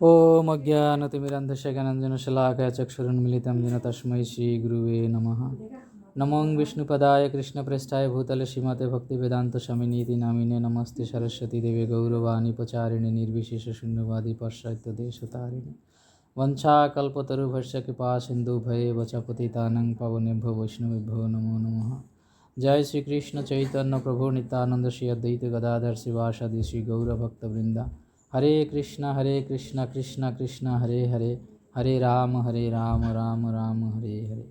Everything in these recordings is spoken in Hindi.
ॐ अज्ञानतिमिरन्धस्य ज्ञानञ्जनशलाकया चक्षुरुन्मिलितं येन तस्मै श्रीगुरुवे नमः। नमो विष्णुपदाय कृष्णप्रेष्ठाय भूतले श्रीमते भक्तिवेदान्तस्वामिनीति नामिने नमस्ते सरस्वती देवे गौरवाणी प्रचारिणे निर्विशेषशून्यवादी पाश्चात्यदेशतारिणे वंशाकल्पतरुभ्यश्च कृपा सिन्धुभ्येव च पतितानां पावनेभ्यो वैष्णवेभ्यो नमो नमः। जय श्री कृष्ण चैतन्य प्रभु नित्यानंद श्री अद्वैत गदाधर शिवासादि श्री गौरभक्तवृंदा। हरे कृष्ण कृष्ण कृष्ण हरे हरे, हरे राम राम राम हरे हरे।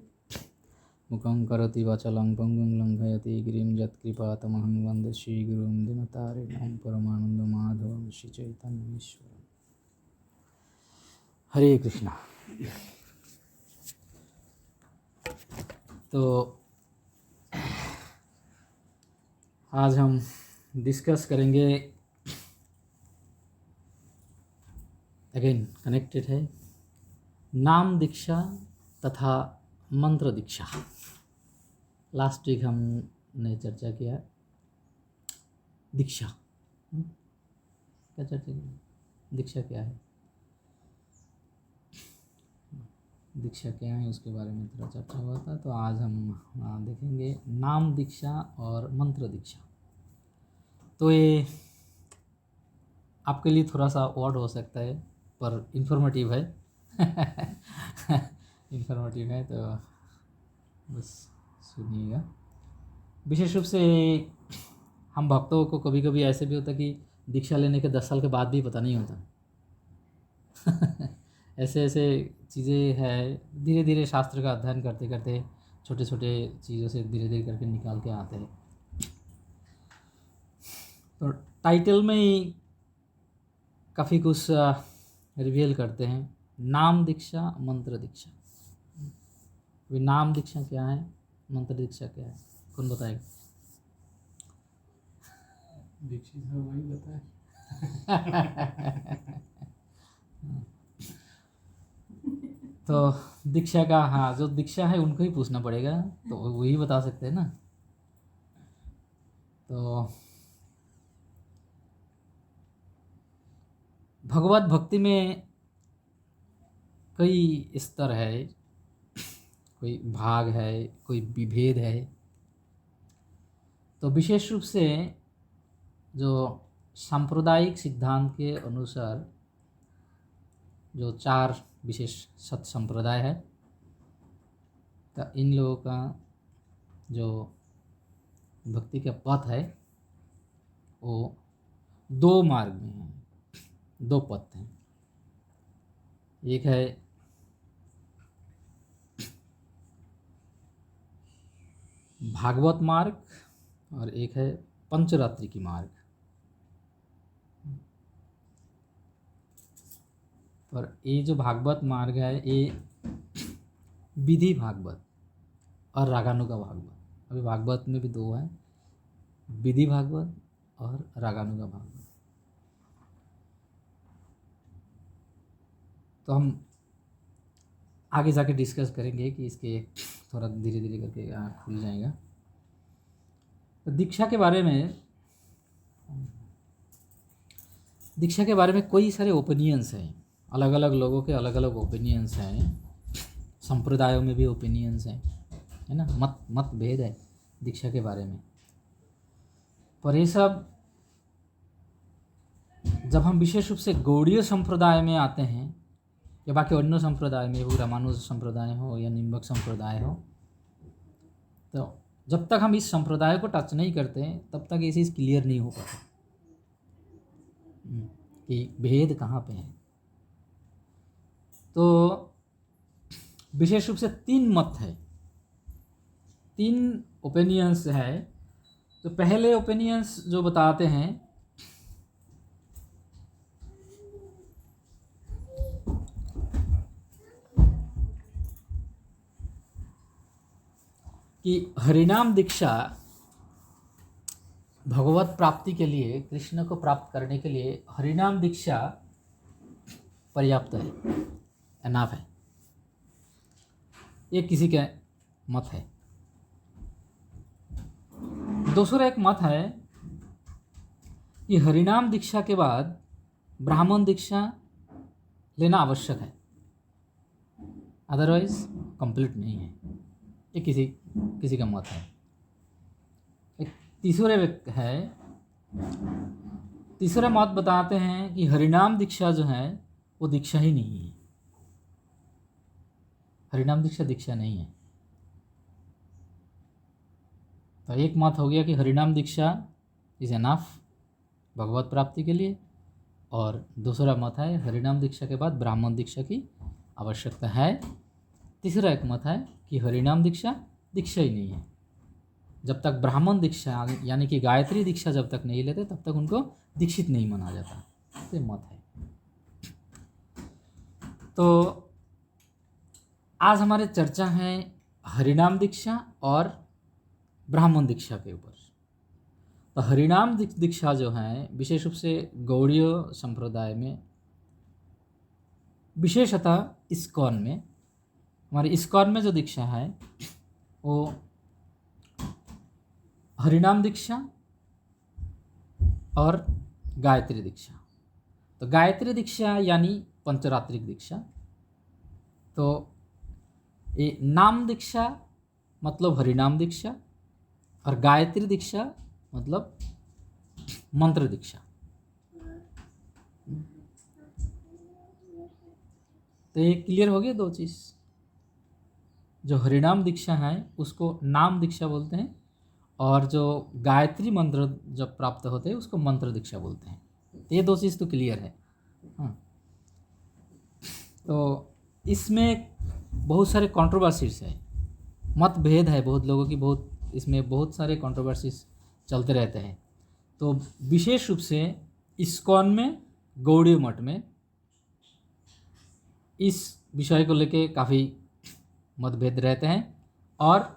मुखं करोति वाचालं पंगुं लंघयति गिरिं यत्कृपातमहं वन्दे श्रीगुरुं दिनतारिणं परमानन्दमाधवं श्रीचैतन्येश्वरम्। हरे कृष्णा। तो आज हम डिस्कस करेंगे, अगेन कनेक्टेड है, नाम दीक्षा तथा मंत्र दीक्षा। लास्ट वीक हमने चर्चा किया दीक्षा, क्या चर्चा की, दीक्षा क्या है, दीक्षा क्या है उसके बारे में थोड़ा चर्चा हुआ था। तो आज हम देखेंगे नाम दीक्षा और मंत्र दीक्षा। तो ये आपके लिए थोड़ा सा वर्ड हो सकता है पर इन्फॉर्मेटिव है इन्फॉर्मेटिव है, तो बस सुनिएगा। विशेष रूप से हम भक्तों को कभी कभी ऐसे भी होता है कि दीक्षा लेने के 10 साल के बाद भी पता नहीं होता ऐसे ऐसे चीज़ें हैं, धीरे धीरे शास्त्र का अध्ययन करते करते छोटे छोटे चीज़ों से धीरे धीरे करके निकाल के आते हैं। तो टाइटल में ही काफ़ी कुछ रिवील करते हैं, नाम दीक्षा मंत्र दीक्षा। वे नाम दीक्षा क्या है, मंत्र दीक्षा क्या है, कौन बताएगा? दीक्षित है वही बताए तो दीक्षा का, हाँ, जो दीक्षा है उनको ही पूछना पड़ेगा, तो वही बता सकते हैं ना। तो भगवत भक्ति में कई स्तर है, कोई भाग है, कोई विभेद है। तो विशेष रूप से जो सांप्रदायिक सिद्धांत के अनुसार जो 4 विशेष सत संप्रदाय है, तो इन लोगों का जो भक्ति का पथ है वो 2 मार्ग में है, 2 पथ हैं। एक है भागवत मार्ग और एक है पंचरात्रि की मार्ग। पर ये जो भागवत मार्ग है ये विधि भागवत और रागानुगा भागवत, अभी भागवत में भी 2 हैं, विधि भागवत और रागानुगा भागवत। तो हम आगे जाके डिस्कस करेंगे कि इसके थोड़ा धीरे धीरे करके खुल जाएगा। तो दीक्षा के बारे में कई सारे ओपिनियंस हैं, अलग अलग लोगों के अलग अलग ओपिनियंस हैं, संप्रदायों में भी ओपिनियंस हैं, है ना, मतभेद है दीक्षा के बारे में। पर ये सब जब हम विशेष रूप से गौड़ीय संप्रदाय में आते हैं या बाकी अन्य संप्रदाय में हो, रामानुज संप्रदाय हो या निम्बक संप्रदाय हो, तो जब तक हम इस संप्रदाय को टच नहीं करते तब तक ये चीज़ क्लियर नहीं हो पाता कि भेद कहाँ पे है। तो विशेष रूप से 3 मत है, 3 ओपिनियंस है। तो पहले ओपिनियंस जो बताते हैं कि हरिनाम दीक्षा भगवत प्राप्ति के लिए, कृष्ण को प्राप्त करने के लिए हरिनाम दीक्षा पर्याप्त है, एनाफ है। ये किसी का मत है। दूसरा एक मत है कि हरिनाम दीक्षा के बाद ब्राह्मण दीक्षा लेना आवश्यक है, अदरवाइज कंप्लीट नहीं है। ये किसी का मत है। एक तीसरा मत बताते हैं कि हरिनाम दीक्षा जो है वो दीक्षा ही नहीं है। हरिनाम दीक्षा नहीं है। तो एक मत हो गया कि हरिनाम दीक्षा इज एनफ भगवत प्राप्ति के लिए, और दूसरा मत है हरिनाम दीक्षा के बाद ब्राह्मण दीक्षा की आवश्यकता है। तीसरा एक मत है कि हरिनाम दीक्षा ही नहीं है। जब तक ब्राह्मण दीक्षा यानी कि गायत्री दीक्षा जब तक नहीं लेते तब तक उनको दीक्षित नहीं माना जाता। ये मत है। तो आज हमारी चर्चा है हरिनाम दीक्षा और ब्राह्मण दीक्षा के ऊपर। तो हरिनाम दीक्षा जो है विशेष रूप से गौड़ीय संप्रदाय में, विशेषतः इस्कॉन में, हमारे इस्कॉन में जो दीक्षा है वो हरिनाम दीक्षा और गायत्री दीक्षा। तो गायत्री दीक्षा यानी पंचरात्रिक दीक्षा। तो ये नाम दीक्षा मतलब हरिनाम दीक्षा, और गायत्री दीक्षा मतलब मंत्र दीक्षा। तो ये क्लियर हो गया दो चीज़। जो हरिनाम दीक्षा है उसको नाम दीक्षा बोलते हैं, और जो गायत्री मंत्र जब प्राप्त होते हैं उसको मंत्र दीक्षा बोलते हैं। तो ये दो चीज़ तो क्लियर है। हाँ, तो इसमें बहुत सारे कंट्रोवर्सीज है, मतभेद है बहुत लोगों की, इसमें बहुत सारे कंट्रोवर्सीज चलते रहते हैं। तो विशेष रूप से इस्कॉन में, गौड़ीय मठ में इस विषय को लेके काफ़ी मतभेद रहते हैं, और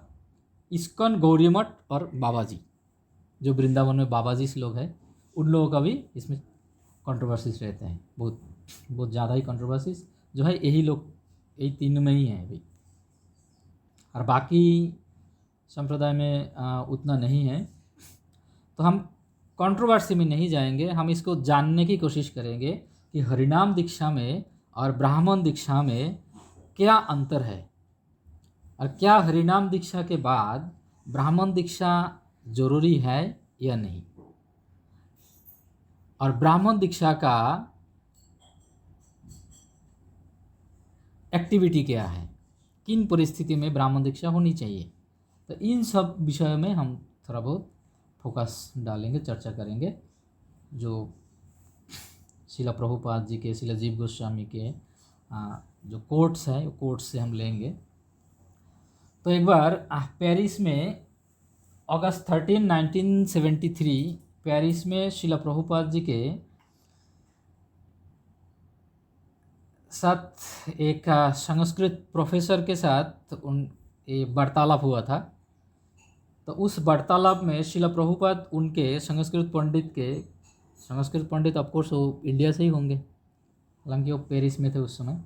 इस्कॉन, गौड़ीय मठ और बाबा जी, जो वृंदावन में बाबा जी लोग हैं, उन लोगों का भी इसमें कंट्रोवर्सीज रहते हैं। बहुत ज़्यादा ही कंट्रोवर्सीज जो है यही तीनों में ही है अभी, और बाकी संप्रदाय में उतना नहीं है। तो हम कंट्रोवर्सी में नहीं जाएंगे, हम इसको जानने की कोशिश करेंगे कि हरिनाम दीक्षा में और ब्राह्मण दीक्षा में क्या अंतर है, और क्या हरिनाम दीक्षा के बाद ब्राह्मण दीक्षा जरूरी है या नहीं, और ब्राह्मण दीक्षा का एक्टिविटी क्या है, किन परिस्थिति में ब्राह्मण दीक्षा होनी चाहिए। तो इन सब विषयों में हम थोड़ा बहुत फोकस डालेंगे, चर्चा करेंगे। जो शिला प्रभुपाद जी के, शिला जीव गोस्वामी के जो कोट्स हैं, वो कोट्स से हम लेंगे। तो एक बार पेरिस में अगस्त 13, 1973 पेरिस में शिला प्रभुपाद जी के साथ एक संस्कृत प्रोफेसर के साथ ये वार्तालाप हुआ था। तो उस वार्तालाप में शिला प्रभुपाद उनके संस्कृत पंडित ऑफकोर्स वो इंडिया से ही होंगे, हालांकि वो पेरिस में थे उस समय।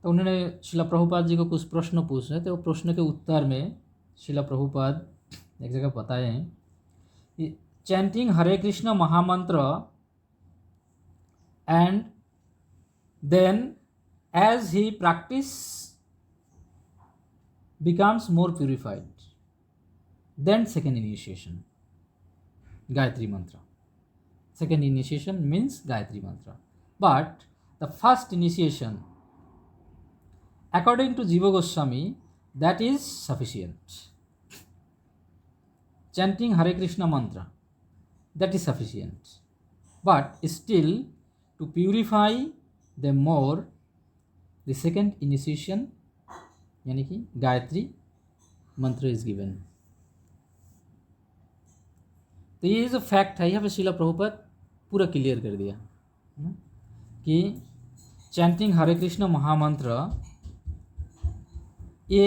तो उन्होंने शिला प्रभुपाद जी को कुछ प्रश्न पूछे थे। वो प्रश्न के उत्तर में शिला प्रभुपाद एक जगह बताए हैं कि chanting Hare Krishna mahamantra and then as he practice becomes more purified, then second initiation, Gayatri mantra. Second initiation means Gayatri mantra. But the first initiation, according to Jiva Goswami, that is sufficient. Chanting Hare Krishna mantra, that is sufficient. But still, to purify them more, the second initiation यानी कि गायत्री मंत्र इज गिवन। तो ये जो फैक्ट है यहाँ पे शिला प्रभुपाद पूरा क्लियर कर दिया कि चैंटिंग हरे कृष्ण महामंत्र ये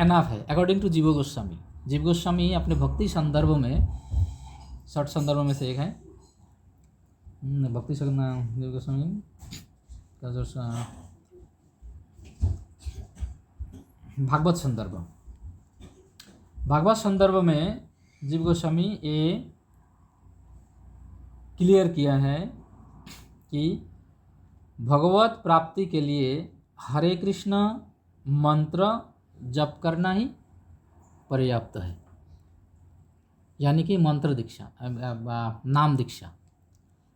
एनाफ है अकॉर्डिंग टू जीव गोस्वामी। जीव गोस्वामी अपने भक्ति संदर्भ में, 60 संदर्भ में से एक है भक्ति जीव गोस्वामी भागवत संदर्भ में जीव गोस्वामी ये क्लियर किया है कि भगवत प्राप्ति के लिए हरे कृष्ण मंत्र जप करना ही पर्याप्त है, यानी कि मंत्र दीक्षा, नाम दीक्षा।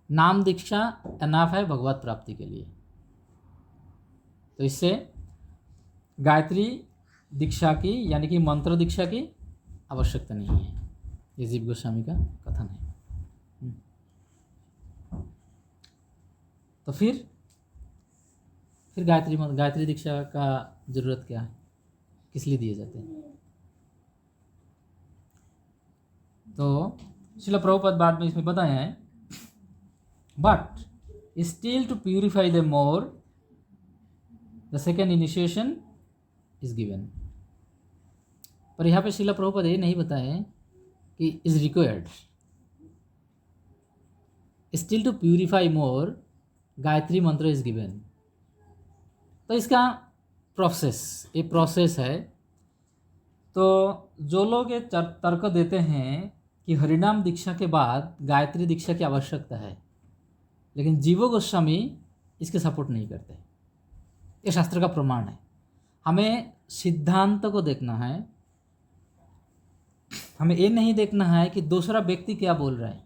नाम दीक्षा एनाफ है भगवत प्राप्ति के लिए। तो इससे गायत्री दीक्षा की यानी कि मंत्र दीक्षा की आवश्यकता नहीं है। ये जीव गोस्वामी का कथन है। तो फिर गायत्री दीक्षा का जरूरत क्या है, किस लिए दिए जाते हैं? तो श्रील प्रभुपाद बाद में इसमें बताए हैं, but still to purify the more the second initiation is given. पर यहाँ पे श्रील प्रभुपाद ये नहीं बताए कि is required, still to purify more Gayatri mantra is given. तो इसका प्रोसेस है। तो जो लोग ये तर्क देते हैं कि हरिनाम दीक्षा के बाद गायत्री दीक्षा की आवश्यकता है, लेकिन जीव गोस्वामी इसके सपोर्ट नहीं करते। ये शास्त्र का प्रमाण है। हमें सिद्धांत को देखना है, हमें ये नहीं देखना है कि दूसरा व्यक्ति क्या बोल रहा है।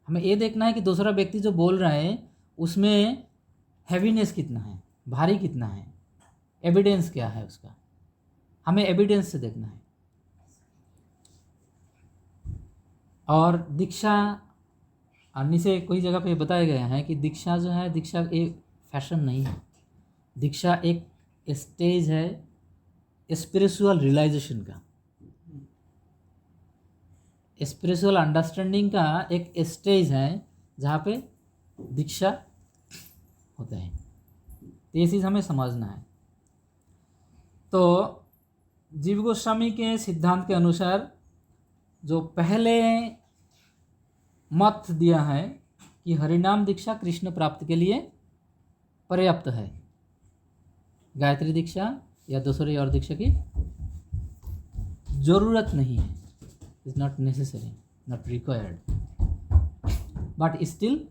हमें ये देखना है कि दूसरा व्यक्ति जो बोल रहा है उसमें हैवीनेस कितना है, भारी कितना है, एविडेंस क्या है उसका। हमें एविडेंस से देखना है। और दीक्षा नीचे कोई जगह पे बताया गया है कि दीक्षा जो है, दीक्षा एक फैशन नहीं है। दीक्षा एक स्टेज है स्पिरिचुअल रियलाइजेशन का, स्पिरिचुअल अंडरस्टैंडिंग का एक स्टेज है जहाँ पे दीक्षा होता है। तो ये चीज़ हमें समझना है। तो जीव गोस्वामी के सिद्धांत के अनुसार जो पहले मत दिया है कि हरिनाम दीक्षा कृष्ण प्राप्ति के लिए पर्याप्त है, गायत्री दीक्षा या दूसरी और दीक्षा की जरूरत नहीं है, is not necessary, not required, but still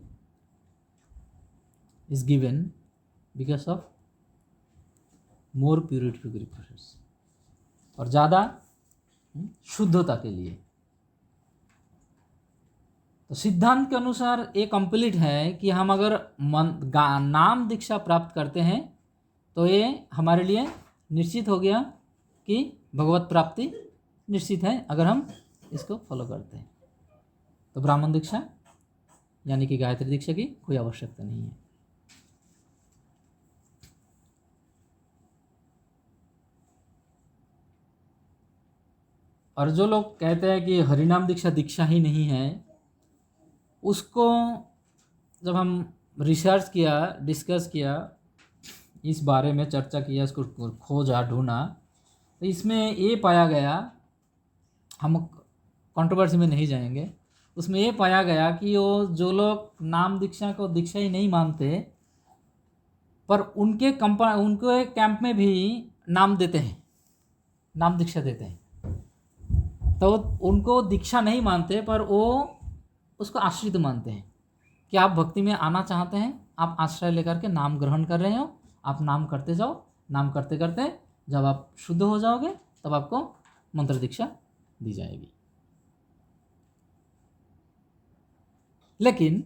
is given because of more purification process, और ज़्यादा शुद्धता के लिए। तो सिद्धांत के अनुसार ये कंप्लीट है कि हम अगर नाम दीक्षा प्राप्त करते हैं तो ये हमारे लिए निश्चित हो गया कि भगवत प्राप्ति निश्चित है, अगर हम इसको फॉलो करते हैं। तो ब्राह्मण दीक्षा यानी कि गायत्री दीक्षा की कोई आवश्यकता नहीं है। और जो लोग कहते हैं कि हरिनाम दीक्षा दीक्षा ही नहीं है, उसको जब हम रिसर्च किया, डिस्कस किया, इस बारे में चर्चा किया, इसको खोजा ढूंढा, तो इसमें ये पाया गया, हम कंट्रोवर्सी में नहीं जाएंगे, उसमें ये पाया गया कि वो जो लोग नाम दीक्षा को दीक्षा ही नहीं मानते, पर उनके कैंप में भी नाम देते हैं, नाम दीक्षा देते हैं, तो उनको दीक्षा नहीं मानते पर वो उसको आश्रित मानते हैं कि आप भक्ति में आना चाहते हैं, आप आश्रय लेकर के नाम ग्रहण कर रहे हो, आप नाम करते जाओ, नाम करते करते जब आप शुद्ध हो जाओगे तब आपको मंत्र दीक्षा दी जाएगी। लेकिन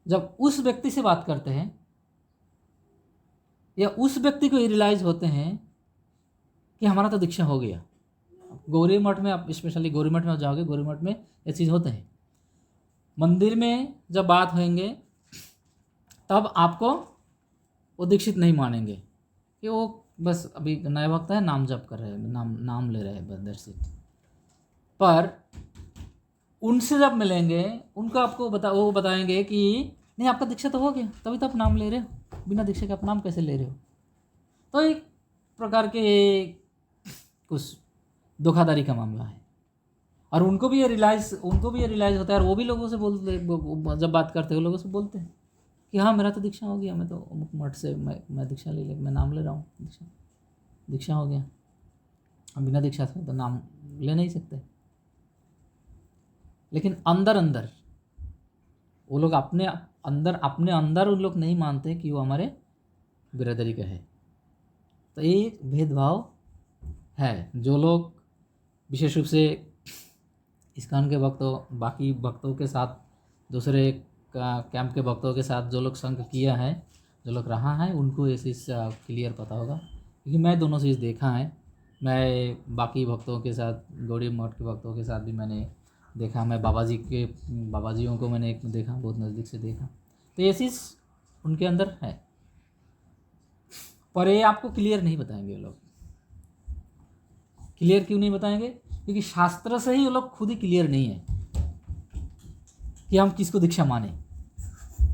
जब उस व्यक्ति से बात करते हैं या उस व्यक्ति को रियलाइज होते हैं कि हमारा तो दीक्षा हो गया, गौरी मठ में, आप स्पेशली गौरी मठ में जाओगे, गौरी मठ में ये चीज़ होते हैं। मंदिर में जब बात होंगे तब आपको वो दीक्षित नहीं मानेंगे कि वो बस अभी नया भक्त है, नाम जप कर रहे हैं, नाम ले रहे हैं, बस दैट्स इट। पर उनसे जब मिलेंगे उनको आपको वो बताएंगे कि नहीं, आपका दीक्षा तो हो गया, तभी तो आप नाम ले रहे हो, बिना दीक्षा के आप नाम कैसे ले रहे हो। तो एक प्रकार के कुछ धोखाधड़ी का मामला है। और उनको भी ये रियलाइज़ होता है, और वो भी लोगों से बोलते, जब बात करते हैं लोगों से बोलते हैं कि हाँ मेरा तो दीक्षा हो गया, मैं तो अमुक मठ से मैं दीक्षा ले मैं नाम ले रहा हूँ, दीक्षा हो गया। हम बिना दीक्षा से तो नाम ले नहीं सकते। लेकिन अंदर अंदर वो लोग अपने अंदर अपने अंदर उन लोग नहीं मानते कि वो हमारे बिरादरी का है। तो ये भेदभाव है। जो लोग विशेष रूप से इस्कॉन के भक्तों, बाकी भक्तों के साथ, दूसरे कैंप के भक्तों के साथ जो लोग संग किया है, जो लोग रहा है, उनको ये चीज़ क्लियर पता होगा, क्योंकि मैं दोनों चीज़ देखा है। मैं बाकी भक्तों के साथ, गौड़ी मठ के भक्तों के साथ भी मैंने देखा। मैं बाबा जियों को मैंने एक देखा, बहुत नज़दीक से देखा। तो ये चीज़ उनके अंदर है, पर ये आपको क्लियर नहीं बताएंगे ये लोग। क्लियर क्यों नहीं बताएंगे? क्योंकि शास्त्र से ही वो लोग खुद ही क्लियर नहीं है कि हम किसको दीक्षा माने।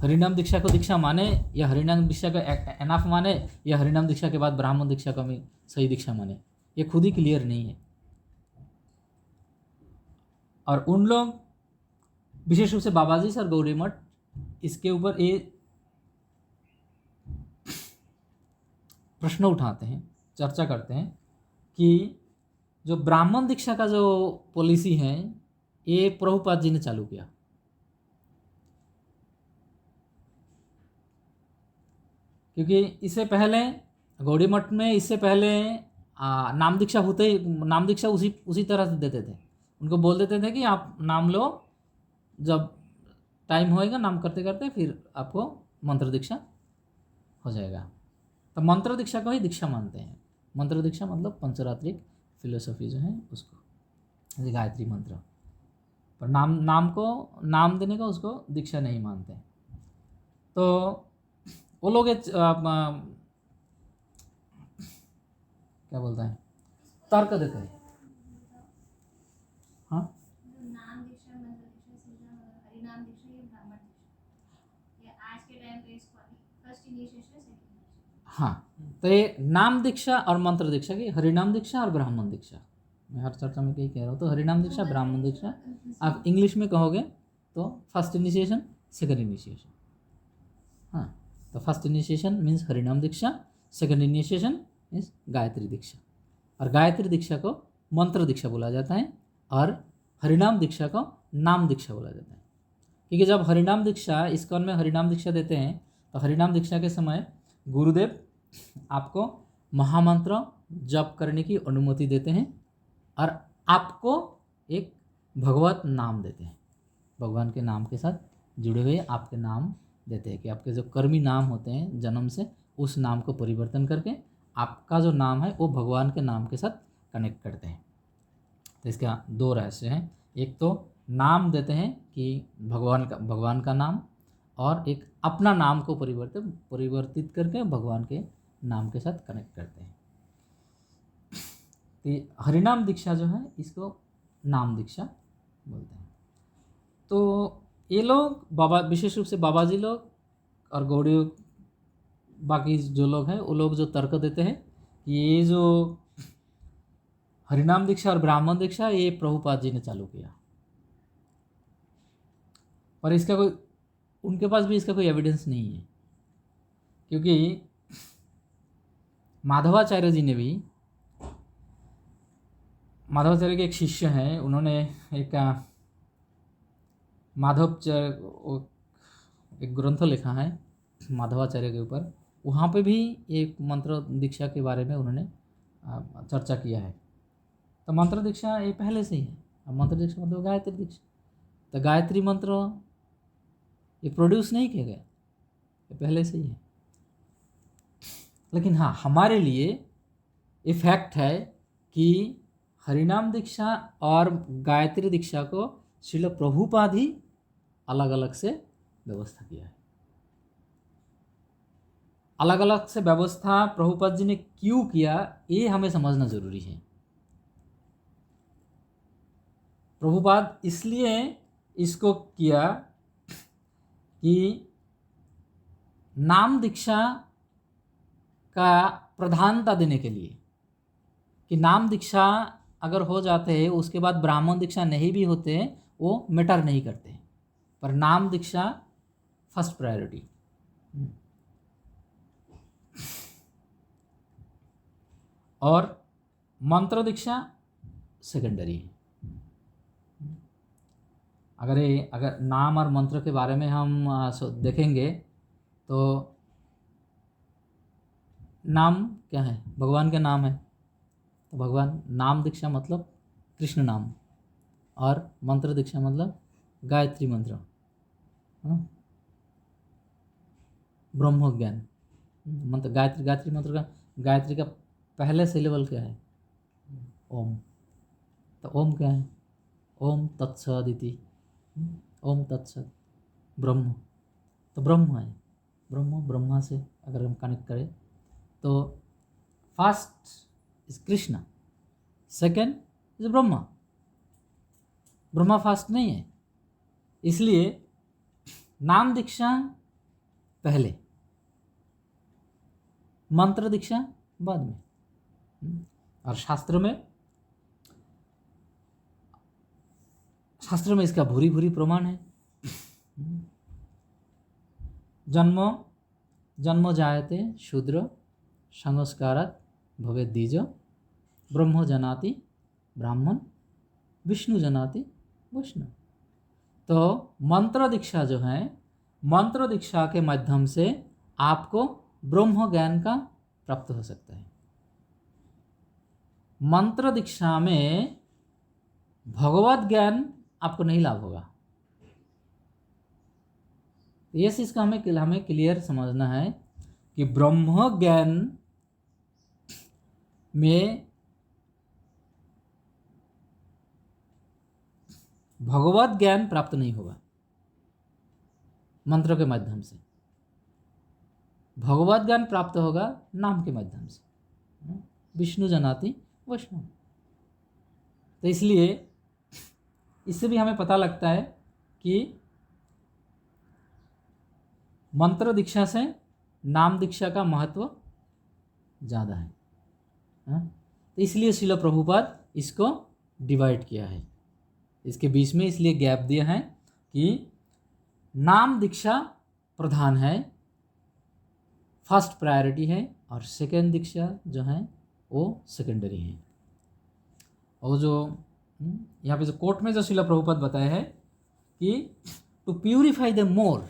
हरिनाम दीक्षा को दीक्षा माने, या हरिनाम दीक्षा का एनाफ माने, या हरिनाम दीक्षा के बाद ब्राह्मण दीक्षा का भी सही दीक्षा माने, ये खुद ही क्लियर नहीं है। और उन लोग विशेष रूप से बाबा जी सर गौड़ी मठ इसके ऊपर ये प्रश्न उठाते हैं, चर्चा करते हैं कि जो ब्राह्मण दीक्षा का जो पॉलिसी है, ये प्रभुपाद जी ने चालू किया। क्योंकि इससे पहले गौड़ी मठ में, इससे पहले नाम दीक्षा होते ही, नाम दीक्षा उसी तरह से देते थे। उनको बोल देते थे कि आप नाम लो, जब टाइम होएगा नाम करते करते फिर आपको मंत्र दीक्षा हो जाएगा। तो मंत्र दीक्षा को ही दीक्षा मानते हैं। मंत्र दीक्षा मतलब पंचरात्रिक फिलोसफी जो है उसको, जैसे गायत्री मंत्र, पर नाम देने का उसको दीक्षा नहीं मानते। तो वो लोग क्या बोलते हैं, तर्क देते हैं। हाँ, नाम दीक्षा, मंत्र दीक्षा, सीधा हरिनाम दीक्षा, ये ब्राह्मण दीक्षा, ये आज के टाइम पे इसको फर्स्ट इनिशिएशन, सेकंड इनिशिएशन। हाँ, तो ये नाम दीक्षा और मंत्र दीक्षा की, हरिनाम दीक्षा और ब्राह्मण दीक्षा, मैं हर चर्चा में यही कह रहा हूँ। तो हरिनाम दीक्षा, ब्राह्मण दीक्षा, आप इंग्लिश में कहोगे तो फर्स्ट इनिशिएशन, सेकंड इनिशिएशन। हाँ, तो फर्स्ट इनिशिएशन मीन्स हरिनाम दीक्षा, सेकंड इनिशिएशन मीन्स गायत्री दीक्षा। और गायत्री दीक्षा को मंत्र दीक्षा बोला जाता है, और हरिनाम दीक्षा को नाम दीक्षा बोला जाता है। क्योंकि जब हरिनाम दीक्षा, इस्कॉन में हरिनाम दीक्षा देते हैं, तो हरिनाम दीक्षा के समय गुरुदेव आपको महामंत्र जप करने की अनुमति देते हैं, और आपको एक भगवत नाम देते हैं। भगवान के नाम के साथ जुड़े हुए आपके नाम देते हैं, कि आपके जो कर्मी नाम होते हैं जन्म से, उस नाम को परिवर्तन करके आपका जो नाम है वो भगवान के नाम के साथ कनेक्ट करते हैं। तो इसका दो रहस्य हैं। एक तो नाम देते हैं कि भगवान का नाम, और एक अपना नाम को परिवर्तित करके भगवान के नाम के साथ कनेक्ट करते हैं। तो हरिनाम दीक्षा जो है, इसको नाम दीक्षा बोलते हैं। तो ये लोग बाबा, विशेष रूप से बाबा जी लोग और गौड़ी, बाकी जो लोग हैं, वो लोग जो तर्क देते हैं कि ये जो हरिनाम दीक्षा और ब्राह्मण दीक्षा, ये प्रभुपाद जी ने चालू किया, पर इसका कोई, उनके पास भी इसका कोई एविडेंस नहीं है। क्योंकि माधवाचार्य जी ने भी, माधवाचार्य के एक शिष्य हैं, उन्होंने एक एक ग्रंथ लिखा है माधवाचार्य के ऊपर। वहाँ पे भी एक मंत्र दीक्षा के बारे में उन्होंने चर्चा किया है। तो मंत्र दीक्षा ये पहले से ही है। अब मंत्र दीक्षा मतलब गायत्री दीक्षा, तो गायत्री मंत्र ये प्रोड्यूस नहीं किया गया, ये पहले से ही है। लेकिन हाँ, हमारे लिए ये फैक्ट है कि हरिनाम दीक्षा और गायत्री दीक्षा को श्रील प्रभुपाद ही अलग अलग से व्यवस्था किया है। अलग अलग से व्यवस्था प्रभुपाद जी ने क्यों किया, ये हमें समझना जरूरी है। प्रभुपाद इसलिए इसको किया कि नाम दीक्षा का प्रधानता देने के लिए, कि नाम दीक्षा अगर हो जाते हैं, उसके बाद ब्राह्मण दीक्षा नहीं भी होते हैं, वो मैटर नहीं करते हैं, पर नाम दीक्षा फर्स्ट प्रायोरिटी। और मंत्र दीक्षा सेकेंडरी है। अगर नाम और मंत्र के बारे में हम देखेंगे तो नाम क्या है, भगवान का नाम है, तो भगवान नाम दीक्षा मतलब कृष्ण नाम, और मंत्र दीक्षा मतलब गायत्री मंत्र, ब्रह्म ज्ञान मंत्र। गायत्री मंत्र का, गायत्री का पहले सिलेबल क्या है, ओम। तो ओम क्या है, ओम तत्सदिति, ओम तत्सद, ब्रह्म। तो ब्रह्म है, ब्रह्मा से अगर हम कनेक्ट करें तो first is Krishna, second is Brahma. Brahma fast नहीं है, इसलिए नाम दीक्षा पहले, मंत्र दीक्षा बाद में। और शास्त्र में इसका भूरी भूरी प्रमाण है। जन्मो जायते शूद्र संस्कारात् भवेत् द्विज, ब्रह्मो जनाति ब्राह्मण, विष्णु जनाति वैष्णव। तो मंत्र दीक्षा जो है, मंत्र दीक्षा के माध्यम से आपको ब्रह्म ज्ञान का प्राप्त हो सकता है। मंत्र दीक्षा में भगवत ज्ञान आपको नहीं लाभ होगा। ये चीज का हमें क्लियर समझना है कि ब्रह्म ज्ञान में भगवत ज्ञान प्राप्त नहीं होगा। मंत्र के माध्यम से भगवत ज्ञान प्राप्त होगा नाम के माध्यम से, विष्णु जनाति वैष्णव। तो इसलिए इससे भी हमें पता लगता है कि मंत्र दीक्षा से नाम दीक्षा का महत्व ज़्यादा है। तो इसलिए श्रील प्रभुपाद इसको डिवाइड किया है, इसके बीच में इसलिए गैप दिया है कि नाम दीक्षा प्रधान है, फर्स्ट प्रायोरिटी है, और सेकेंड दीक्षा जो है वो सेकेंडरी है। और जो यहाँ पे जो कोर्ट में जो श्रील प्रभुपाद बताया है कि to purify the more,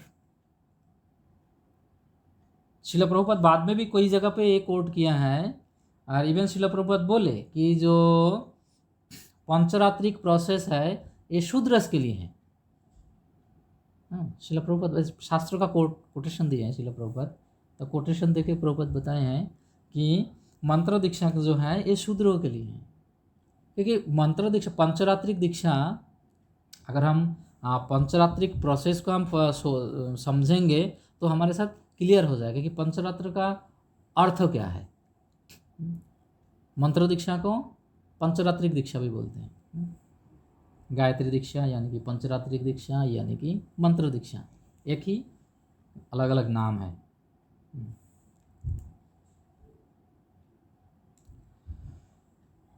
Srila Prabhupada बाद में भी कोई जगह पे ये कोट किया है, और इवन श्रील प्रभुपाद बोले कि जो पंचरात्रिक प्रोसेस है ये शूद्रस के लिए है। श्रील प्रभुपाद शास्त्रों का कोटेशन दिए हैं श्रील प्रभुपाद, तो कोटेशन देके प्रभुपाद बताए हैं कि मंत्र दीक्षा जो है ये शूद्रों के लिए है। क्योंकि मंत्र दीक्षा, पंचरात्रिक दीक्षा, अगर हम पंचरात्रिक प्रोसेस को हम समझेंगे तो हमारे साथ क्लियर हो जाएगा कि पंचरात्र का अर्थ क्या है। मंत्र दीक्षा को पंचरात्रिक दीक्षा भी बोलते हैं, गायत्री दीक्षा यानी कि पंचरात्रिक दीक्षा यानी कि मंत्र दीक्षा, एक ही अलग अलग नाम है।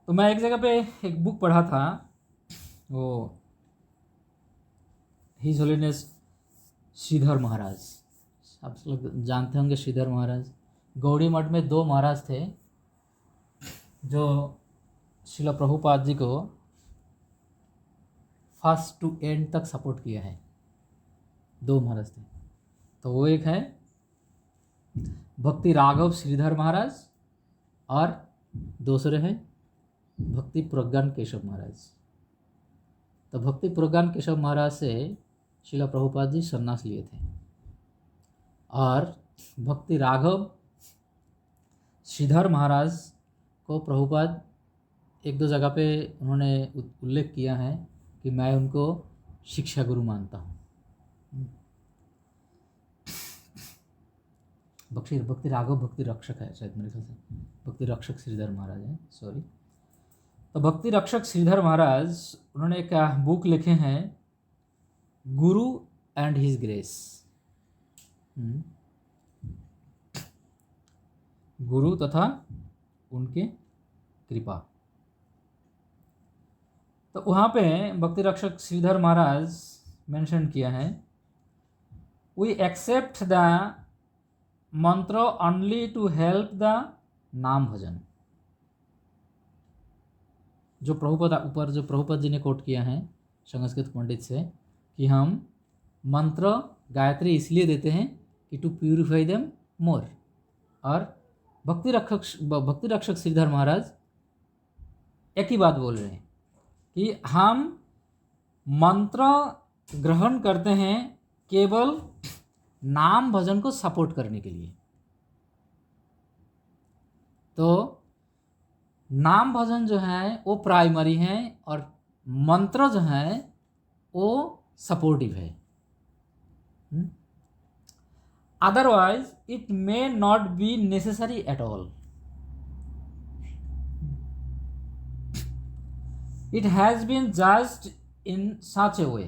तो मैं एक जगह पे एक बुक पढ़ा था, वो हिज होलीनेस श्रीधर महाराज, आप लोग जानते होंगे श्रीधर महाराज। गौड़ी मठ में दो महाराज थे जो श्रील प्रभुपाद जी को फर्स्ट टू एंड तक सपोर्ट किया है। दो महाराज थे, तो वो एक है भक्ति राघव श्रीधर महाराज और दूसरे हैं भक्ति प्रज्ञान केशव महाराज। तो भक्ति प्रज्ञान केशव महाराज से श्रील प्रभुपाद जी सन्यास लिए थे, और भक्ति राघव श्रीधर महाराज को प्रभुपाद एक दो जगह पे उन्होंने उल्लेख किया है कि मैं उनको शिक्षा गुरु मानता हूँ। भक्ति राघव भक्ति रक्षक है शायद, मेरे ख्याल से भक्ति रक्षक श्रीधर महाराज है, सॉरी। तो भक्ति रक्षक श्रीधर महाराज उन्होंने एक बुक लिखे हैं, गुरु एंड हिज ग्रेस, गुरु तथा उनके कृपा। तो वहाँ पे भक्ति रक्षक श्रीधर महाराज मेंशन किया है, वी एक्सेप्ट द मंत्र ओनली टू हेल्प द नाम भजन। जो प्रभुपाद ऊपर जो प्रभुपाद जी ने कोट किया है संस्कृत पंडित से कि हम मंत्र गायत्री इसलिए देते हैं कि टू प्यूरिफाई देम मोर। और भक्ति रक्षक श्रीधर महाराज एक ही बात बोल रहे हैं कि हम मंत्र ग्रहण करते हैं केवल नाम भजन को सपोर्ट करने के लिए। तो नाम भजन जो है वो प्राइमरी है और मंत्र जो है वो सपोर्टिव है। Otherwise it may not be necessary at all. It has been judged in such a way.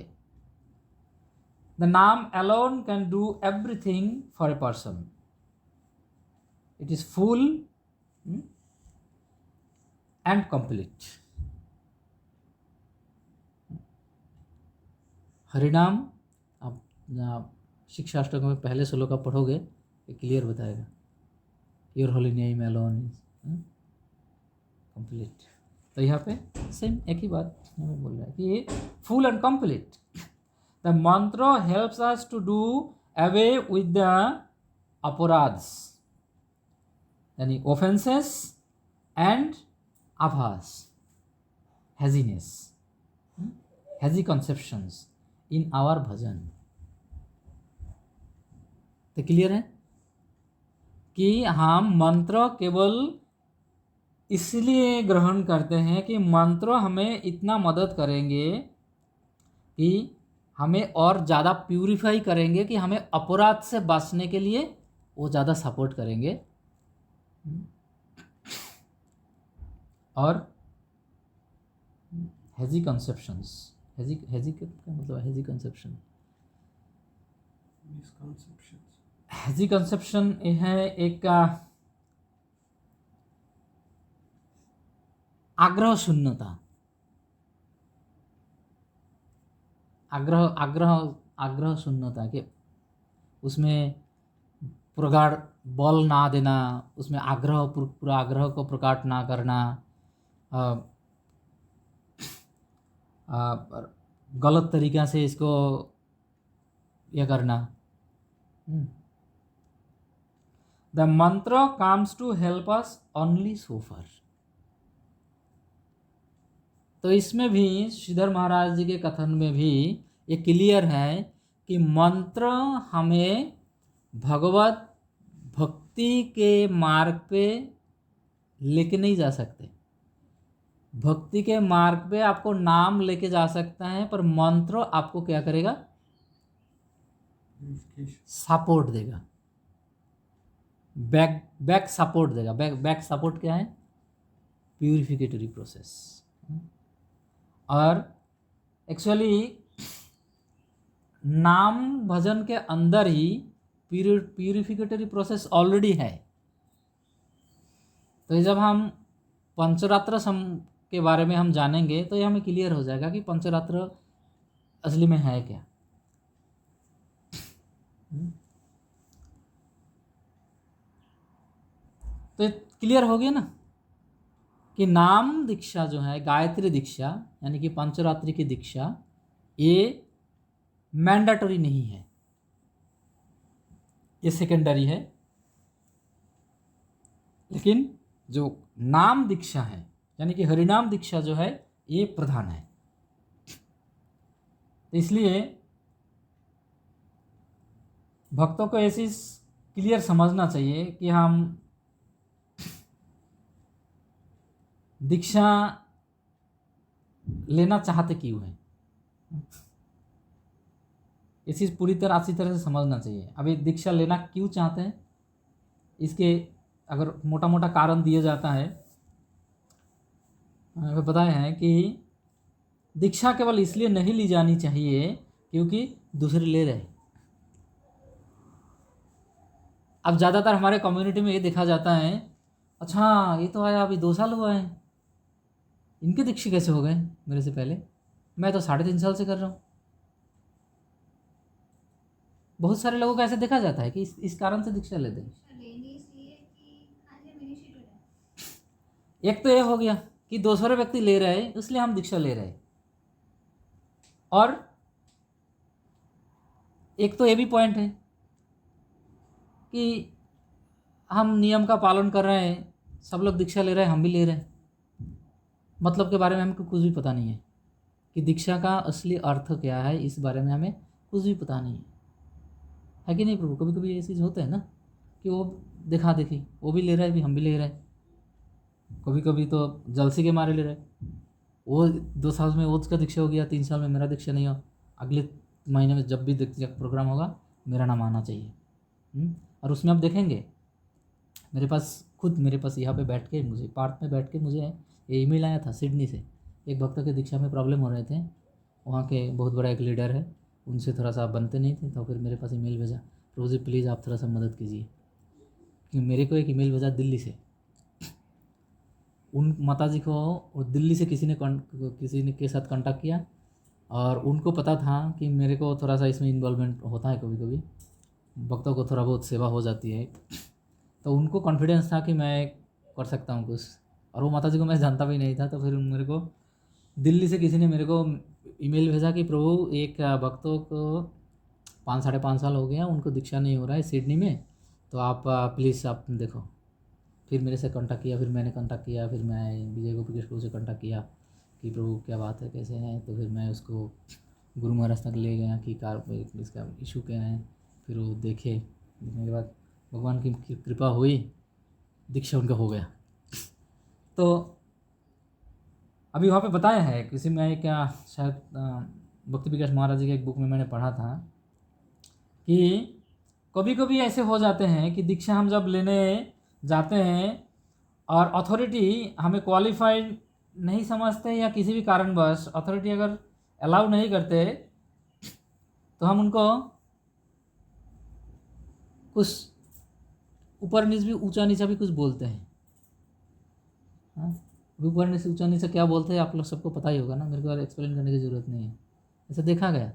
The name alone can do everything for a person. It is full and complete. हरिनाम आप शिक्षाष्टक में पहले श्लोक आप पढ़ोगे ये क्लियर बताएगा। Your holy name alone is complete. तो यहाँ पे सेम एक ही बात हमें बोल रहा है कि full and complete. The mantra helps us to do away with the aparadhs यानी offences and abhas, haziness, hazy conceptions in our bhajan. तो क्लियर है कि हम मंत्र केवल इसलिए ग्रहण करते हैं कि मंत्र हमें इतना मदद करेंगे कि हमें और ज़्यादा प्यूरिफाई करेंगे, कि हमें अपराध से बचने के लिए वो ज़्यादा सपोर्ट करेंगे। और हैजी कंसेप्शंस, हैजी क्या मतलब हैजी कंसेप्शन? हैजी कंसेप्शन है एक आग्रह शून्यता, आग्रह शून्यता के उसमें प्रगाढ़ बल ना देना, उसमें पूरा आग्रह को प्रकट ना करना, गलत तरीक़ा से इसको यह करना। The mantra comes to help us only so far. तो इसमें भी श्रीधर महाराज जी के कथन में भी ये क्लियर है कि मंत्र हमें भगवत भक्ति के मार्ग पे लेके नहीं जा सकते। भक्ति के मार्ग पे आपको नाम लेके जा सकता है, पर मंत्र आपको क्या करेगा? सपोर्ट देगा, बैक सपोर्ट देगा। बैक सपोर्ट क्या है? प्यूरिफिकेटरी प्रोसेस। और एक्चुअली नाम भजन के अंदर ही प्यूरिफिकेटरी प्रोसेस ऑलरेडी है। तो जब हम पंचरात्र के बारे में हम जानेंगे तो ये हमें क्लियर हो जाएगा कि पंचरात्र असली में है क्या। तो क्लियर हो गया ना कि नाम दीक्षा जो है, गायत्री दीक्षा यानी कि पंचरात्रि की दीक्षा, ये मैंडेटरी नहीं है, ये सेकेंडरी है। लेकिन जो नाम दीक्षा है यानी कि हरिनाम दीक्षा जो है ये प्रधान है। तो इसलिए भक्तों को ऐसी क्लियर समझना चाहिए कि हम दीक्षा लेना चाहते क्यों हैं। ये चीज़ पूरी तरह अच्छी तरह से समझना चाहिए। अभी दीक्षा लेना क्यों चाहते हैं, इसके अगर मोटा मोटा कारण दिया जाता है, बताए हैं कि दीक्षा केवल इसलिए नहीं ली जानी चाहिए क्योंकि दूसरे ले रहे। अब ज़्यादातर हमारे कम्युनिटी में ये देखा जाता है, अच्छा ये तो आया अभी 2 साल हुआ है, इनके दीक्षा कैसे हो गए मेरे से पहले, मैं तो 3.5 साल से कर रहा हूँ। बहुत सारे लोगों को ऐसे देखा जाता है कि इस कारण से दीक्षा लेते हैं। एक तो ये हो गया कि 200 व्यक्ति ले रहे हैं इसलिए हम दीक्षा ले रहे हैं, और एक तो ये भी पॉइंट है कि हम नियम का पालन कर रहे हैं, सब लोग दीक्षा ले रहे हैं, हम भी ले रहे हैं, मतलब के बारे में हमको कुछ भी पता नहीं है कि दीक्षा का असली अर्थ क्या है, इस बारे में हमें कुछ भी पता नहीं है कि नहीं प्रभु? कभी कभी ये चीज़ होता है ना कि वो देखा देखी, वो भी ले रहा है भी हम भी ले रहे हैं, कभी कभी तो जलसी के मारे ले रहे हैं। वो 2 साल में वो उसका दीक्षा हो गया, 3 साल में मेरा दीक्षा नहीं हो, अगले महीने में जब भी दीक्षा प्रोग्राम होगा मेरा नाम आना चाहिए। और उसमें आप देखेंगे मेरे पास यहाँ पे बैठ के, मुझे पार्क में बैठ के मुझे ये ईमेल आया था सिडनी से, एक भक्त के दीक्षा में प्रॉब्लम हो रहे थे, वहाँ के बहुत बड़ा एक लीडर है, उनसे थोड़ा सा बनते नहीं थे, तो फिर मेरे पास ईमेल भेजा, प्रभु जी प्लीज़ आप थोड़ा सा मदद कीजिए। कि मेरे को एक ईमेल भेजा दिल्ली से, उन माताजी को दिल्ली से किसी ने के साथ कांटेक्ट किया, और उनको पता था कि मेरे को थोड़ा सा इसमें इन्वॉल्वमेंट होता है, कभी कभी भक्तों को थोड़ा बहुत सेवा हो जाती है, तो उनको कॉन्फिडेंस था कि मैं कर सकता हूँ कुछ, और वो माताजी को मैं जानता भी नहीं था। तो फिर मेरे को दिल्ली से किसी ने मेरे को ईमेल भेजा कि प्रभु एक भक्तों को 5-5.5 साल हो गया, उनको दीक्षा नहीं हो रहा है सिडनी में, तो आप प्लीज़ आप देखो। फिर मेरे से कांटेक्ट किया, फिर मैंने कांटेक्ट किया, फिर मैं विजय गोपीकृष्ण प्रभु से कांटेक्ट किया कि प्रभु क्या बात है, कैसे हैं। तो फिर मैं उसको गुरु महाराज तक ले गया कि कार इसका इशू क्या है। फिर वो देखे, देखने के बाद भगवान की कृपा हुई, दीक्षा उनका हो गया। तो अभी वहाँ पे बताया है किसी में, क्या शायद भक्ति विकास महाराज जी के एक बुक में मैंने पढ़ा था कि कभी कभी ऐसे हो जाते हैं कि दीक्षा हम जब लेने जाते हैं और अथॉरिटी हमें क्वालिफाइड नहीं समझते, या किसी भी कारणवश अथॉरिटी अगर अलाउ नहीं करते, तो हम उनको कुछ ऊपर नीचे भी, ऊंचा नीचा भी कुछ बोलते हैं। हाँ, ऊपर नीचे ऊंचा नीचा क्या बोलते हैं आप लोग सबको पता ही होगा ना, मेरे को और एक्सप्लेन करने की ज़रूरत नहीं है। ऐसा देखा गया,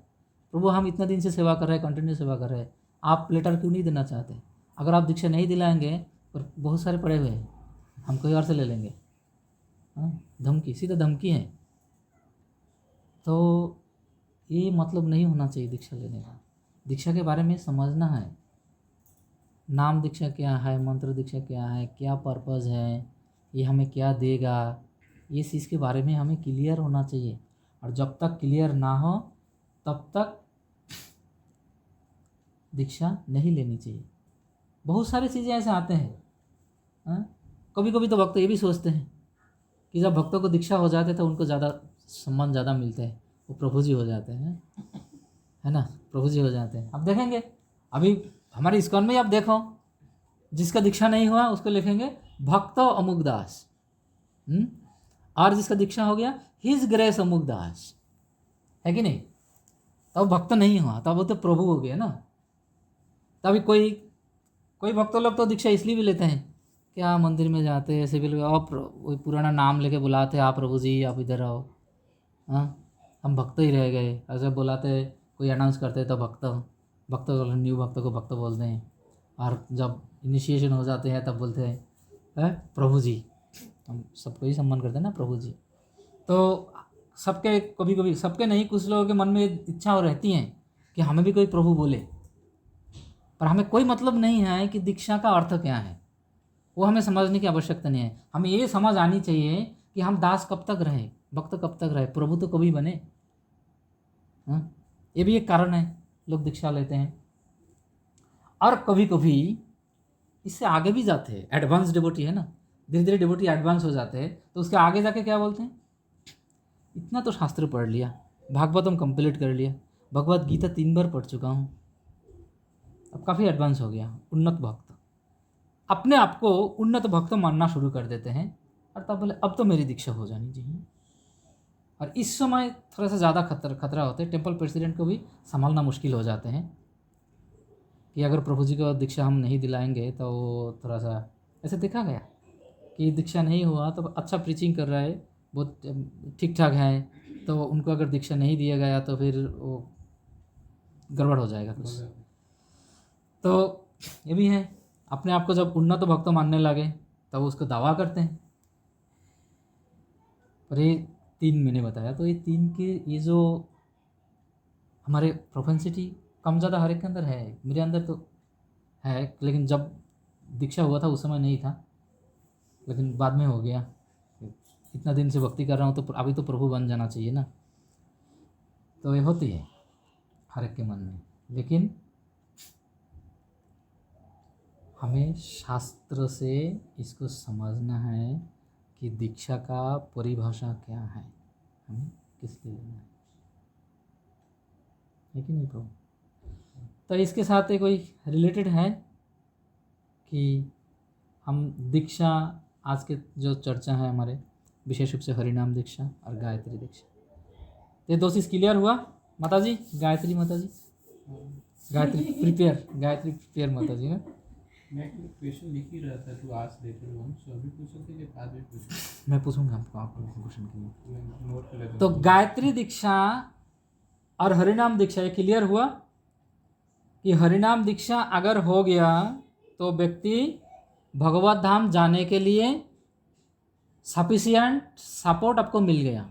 प्रभु हम इतना दिन से सेवा कर रहे हैं, कंटिन्यू सेवा कर रहे हैं, आप लेटर क्यों नहीं देना चाहते? अगर आप दीक्षा नहीं दिलाएंगे, पर बहुत सारे पड़े हुए हैं, हम कोई और से ले लेंगे। हाँ, धमकी, सीधा धमकी है। तो ये मतलब नहीं होना चाहिए दीक्षा लेने का। दीक्षा के बारे में समझना है, नाम दीक्षा क्या है, मंत्र दीक्षा क्या है, क्या पर्पज़ है, ये हमें क्या देगा, ये चीज़ के बारे में हमें क्लियर होना चाहिए। और जब तक क्लियर ना हो तब तक दीक्षा नहीं लेनी चाहिए। बहुत सारी चीज़ें ऐसे आते हैं। हाँ, कभी कभी तो भक्त ये भी सोचते हैं कि जब भक्तों को दीक्षा हो जाते तो उनको ज़्यादा सम्मान ज़्यादा मिलते हैं, वो प्रभु जी हो जाते हैं, है ना, प्रभु जी हो जाते हैं। अब देखेंगे, अभी हमारे इस्कॉन में आप देखो, जिसका दीक्षा नहीं हुआ उसको लिखेंगे भक्त अमुक दास, और जिसका दीक्षा हो गया हिज ग्रेस अमुक दास, है कि नहीं? तब भक्त नहीं हुआ, तब वो तो प्रभु हो गया ना। तभी कोई भक्त लोग तो दीक्षा इसलिए भी लेते हैं, क्या मंदिर में जाते हैं, सिविल आप वही पुराना नाम लेके बुलाते, आप प्रभु जी आप इधर आओ। हाँ, हम भक्त ही रह गए, ऐसे बुलाते, कोई अनाउंस करते तो भक्त न्यू भक्त को भक्त बोलते हैं, और जब इनिशिएशन हो जाते हैं तब बोलते हैं प्रभु जी। हम सबको ही सम्मान करते हैं ना प्रभु जी। तो सबके, कभी कभी सबके नहीं, कुछ लोगों के मन में इच्छा हो रहती है कि हमें भी कोई प्रभु बोले, पर हमें कोई मतलब नहीं है कि दीक्षा का अर्थ क्या है, वो हमें समझने की आवश्यकता नहीं है। हमें ये समझ आनी चाहिए कि हम दास कब तक रहे, भक्त कब तक रहे, प्रभु तो कभी बने। हाँ, ये भी एक कारण है लोग दीक्षा लेते हैं। और कभी कभी इससे आगे भी जाते हैं, एडवांस डिवोटी है ना, धीरे धीरे डिवोटी एडवांस हो जाते हैं, तो उसके आगे जाके क्या बोलते हैं, इतना तो शास्त्र पढ़ लिया, भागवतम कंप्लीट कर लिया, भगवत गीता 3 बार पढ़ चुका हूँ, अब काफ़ी एडवांस हो गया, उन्नत भक्त, अपने आप को उन्नत भक्त मानना शुरू कर देते हैं, और तब बोले अब तो मेरी दीक्षा हो जानी चाहिए। और इस समय थोड़ा सा ज़्यादा खतरा होता है, टेम्पल प्रेसिडेंट को भी संभालना मुश्किल हो जाते हैं कि अगर प्रभु जी को दीक्षा हम नहीं दिलाएंगे तो वो थोड़ा सा, ऐसे देखा गया कि दीक्षा नहीं हुआ तो अच्छा प्रीचिंग कर रहा है, बहुत ठीक ठाक है, तो उनको अगर दीक्षा नहीं दिया गया तो फिर वो गड़बड़ हो जाएगा कुछ। तो ये भी है, अपने आप को जब उन्नत भक्त मानने लगे तब तो उसको दावा करते हैं। पर ये 3 मैंने बताया, तो ये 3 के ये जो हमारे प्रोपेंसिटी कम ज़्यादा हर एक के अंदर है, मेरे अंदर तो है, लेकिन जब दीक्षा हुआ था उस समय नहीं था, लेकिन बाद में हो गया। इतना दिन से भक्ति कर रहा हूँ तो अभी तो प्रभु बन जाना चाहिए ना। तो ये होती है हर एक के मन में, लेकिन हमें शास्त्र से इसको समझना है कि दीक्षा का परिभाषा क्या है, हमें किस लिए लेना है कि नहीं प्रभु। तो इसके साथ एक कोई रिलेटेड है कि हम दीक्षा, आज के जो चर्चा है हमारे विशेष रूप से हरिनाम दीक्षा और गायत्री दीक्षा, ये दो चीज़ क्लियर हुआ माता जी। गायत्री माता जी, गायत्री प्रिपेयर माता जी ना। मैं क्वेश्चन लिख ही रहा था, तू आज लेटर ऑन, सो अभी पूछ सकते हैं, बाद में पूछ। मैं पूछूंगा आपको क्वेश्चन के लिए। मैं नोट कर लेता हूँ। तो गायत्री दीक्षा और हरिनाम दीक्षा ये क्लियर हुआ कि हरिनाम दीक्षा अगर हो गया तो व्यक्ति भगवत धाम जाने के लिए सफिशिएंट सपोर्ट आपको मिल गया।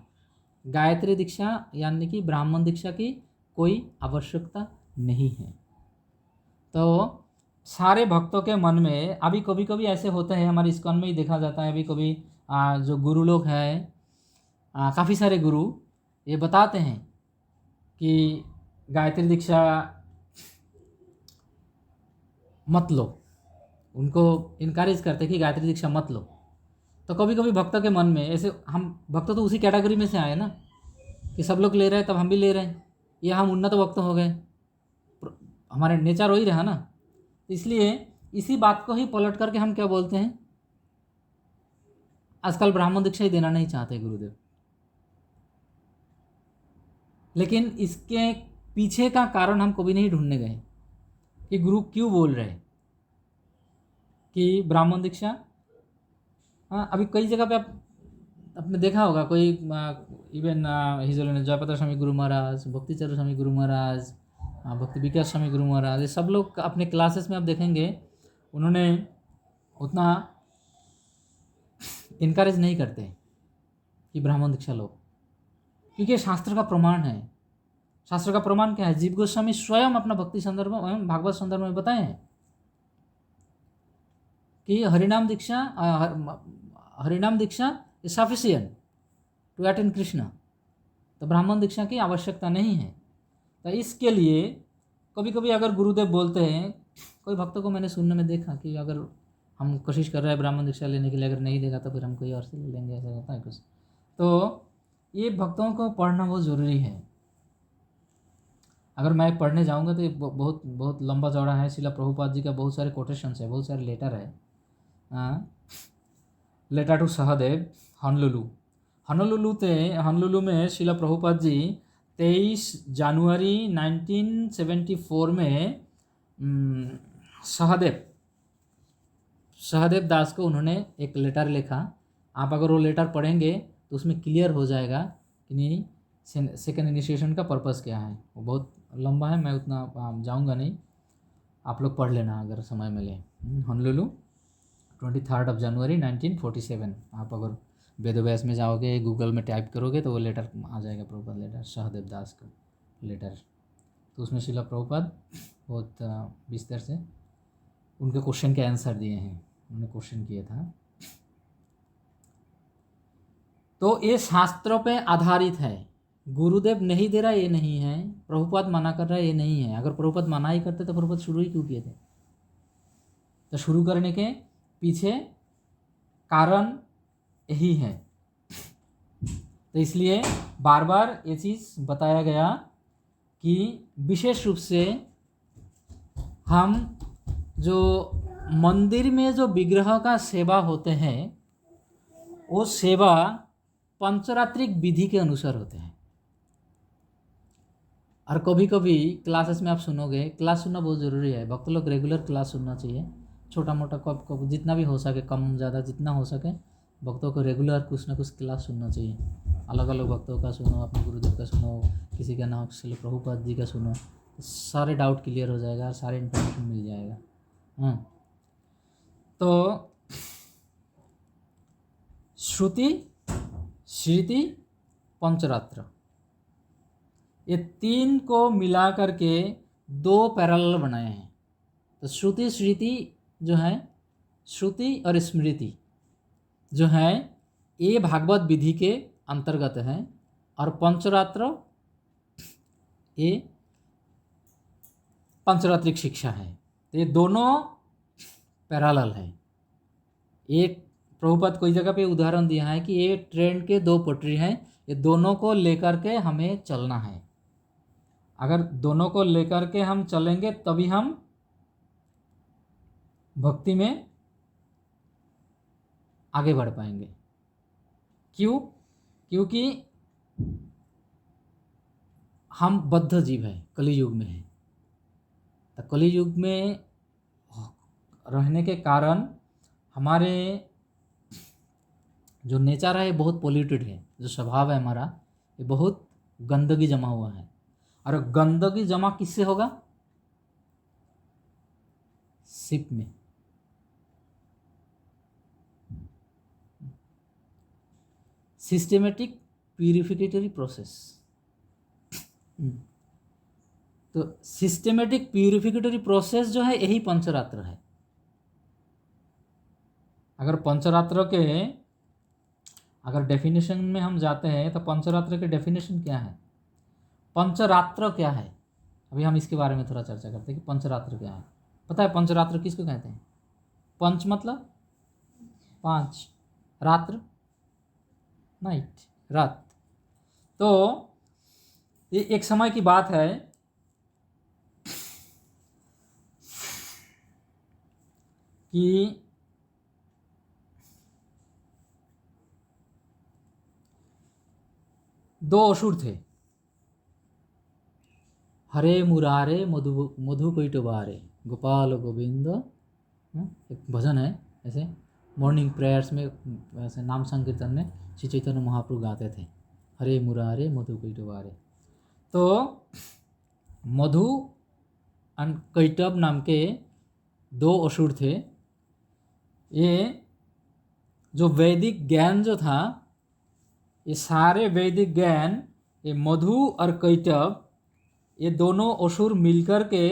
गायत्री दीक्षा यानी कि ब्राह्मण दीक्षा की कोई आवश्यकता नहीं है। तो सारे भक्तों के मन में अभी कभी कभी ऐसे होते हैं, हमारे इस्कॉन में ही देखा जाता है, अभी कभी जो गुरु लोग हैं, काफ़ी सारे गुरु ये बताते हैं कि गायत्री दीक्षा मत लो, उनको इनकरेज करते हैं कि गायत्री दीक्षा मत लो। तो कभी कभी भक्तों के मन में ऐसे, हम भक्त तो उसी कैटेगरी में से आए ना कि सब लोग ले रहे हैं तब हम भी ले रहे हैं, या हम उन्नत भक्त हो गए, हमारे नेचर वही रहा ना। इसलिए इसी बात को ही पलट करके हम क्या बोलते हैं, आजकल ब्राह्मण दीक्षा ही देना नहीं चाहते गुरुदेव। लेकिन इसके पीछे का कारण हम कभी नहीं ढूंढने गए कि गुरु क्यों बोल रहे कि ब्राह्मण दीक्षा। हाँ, अभी कई जगह पे आपने देखा होगा, कोई इवन हिजोल जयप्रकाश स्वामी गुरु महाराज, भक्तिचरण स्वामी गुरु महाराज, भक्ति विकास स्वामी गुरु महाराज, ये सब लोग अपने क्लासेस में आप देखेंगे उन्होंने उतना इनकरेज नहीं करते कि ब्राह्मण दीक्षा लो, क्योंकि शास्त्र का प्रमाण है। शास्त्र का प्रमाण क्या है? जीव गोस्वामी स्वयं अपना भक्ति संदर्भ में, भागवत संदर्भ में बताए हैं कि harinam diksha is sufficient to attend Krishna. तो ब्राह्मण दीक्षा की आवश्यकता नहीं है। तो इसके लिए कभी कभी अगर गुरुदेव बोलते हैं, कोई भक्तों को मैंने सुनने में देखा कि अगर हम कोशिश कर रहे हैं ब्राह्मण दीक्षा लेने के लिए, अगर नहीं देगा तो फिर हम कोई और से ले लेंगे, ऐसा होता है कुछ। तो ये भक्तों को पढ़ना बहुत ज़रूरी है। अगर मैं पढ़ने जाऊंगा तो ये बहुत बहुत लंबा चौड़ा है। शिला प्रभुपाद जी का बहुत सारे कोटेशंस है, बहुत सारे लेटर है। लेटर टू सहदेव हॉनोलुलु में शिला प्रभुपाद जी 23 जनवरी 1974 में सहदेव दास को उन्होंने एक लेटर लिखा। आप अगर वो लेटर पढ़ेंगे तो उसमें क्लियर हो जाएगा कि नहीं सेकेंड इनिशिएशन का पर्पस क्या है। वो बहुत लंबा है, मैं उतना जाऊंगा नहीं, आप लोग पढ़ लेना अगर समय मिले। हॉनोलुलु 23 जनवरी 1947। आप अगर वेदव्यास में जाओगे, गूगल में टाइप करोगे तो वो लेटर आ जाएगा, प्रभुपाद लेटर, सहदेव दास का लेटर। तो उसमें शिला प्रभुपाद बहुत विस्तार से उनके क्वेश्चन के आंसर दिए हैं। उन्होंने क्वेश्चन किया था। तो ये शास्त्रों पे आधारित है। गुरुदेव नहीं दे रहा ये नहीं है, प्रभुपाद मना कर रहा है ये नहीं है। अगर प्रभुपाद मना ही करते तो प्रभुपाद शुरू ही क्यों किए थे? तो शुरू करने के पीछे कारण यही है। तो इसलिए बार बार ये चीज़ बताया गया कि विशेष रूप से हम जो मंदिर में जो विग्रह का सेवा होते हैं वो सेवा पंचरात्रिक विधि के अनुसार होते हैं। और कभी कभी क्लासेस में आप सुनोगे, क्लास सुनना बहुत ज़रूरी है। भक्त लोग रेगुलर क्लास सुनना चाहिए, छोटा मोटा कब जितना भी हो सके, कम ज़्यादा जितना हो सके भक्तों को रेगुलर कुछ ना कुछ क्लास सुनना चाहिए। अलग अलग भक्तों का सुनो, अपने गुरुदेव का सुनो, किसी का नाम श्रील प्रभुपाद जी का सुनो, सारे डाउट क्लियर हो जाएगा, सारे इन्फॉर्मेशन मिल जाएगा। तो श्रुति, स्मृति, पंचरात्र, ये तीन को मिला करके दो पैरेलल बनाए हैं। तो श्रुति स्मृति जो है, श्रुति और स्मृति जो है ये भागवत विधि के अंतर्गत है, और पंचरात्र ये पंचरात्रिक शिक्षा है। तो ये दोनों पैरेलल है। एक प्रभुपाद कोई जगह पे उदाहरण दिया है कि ये ट्रेन के दो पटरी हैं, ये दोनों को लेकर के हमें चलना है। अगर दोनों को लेकर के हम चलेंगे तभी हम भक्ति में आगे बढ़ पाएंगे। क्यों? क्योंकि हम बद्ध जीव हैं, कली युग में हैं। तो कली युग में रहने के कारण हमारे जो नेचर है बहुत पोल्यूटेड है, जो स्वभाव है हमारा ये बहुत गंदगी जमा हुआ है। और गंदगी जमा किससे होगा? सिप में। Systematic purificatory process. तो सिस्टेमेटिक प्यूरिफिकेटरी प्रोसेस जो है यही पंचरात्र है। अगर पंचरात्र के अगर डेफिनेशन में हम जाते हैं तो पंचरात्र के डेफिनेशन क्या है, पंचरात्र क्या है, अभी हम इसके बारे में थोड़ा चर्चा करते हैं कि पंचरात्र क्या है। पता है पंचरात्र किसको कहते हैं? पंच मतलब पांच, रात्र नाइट, रात। तो ये एक समय की बात है कि दो असुर थे, हरे मुरारे मधु मधु कैटबारे गोपाल गोविंद। एक भजन है ऐसे, मॉर्निंग प्रेयर्स में ऐसे नाम संकीर्तन में श्री चैतन्य महाप्रभु गाते थे, हरे मुरारे मधु कैटबारे। तो मधु और कैटब नाम के दो असुर थे। ये जो वैदिक ज्ञान जो था, ये सारे वैदिक ज्ञान ये मधु और कैटब ये दोनों असुर मिलकर के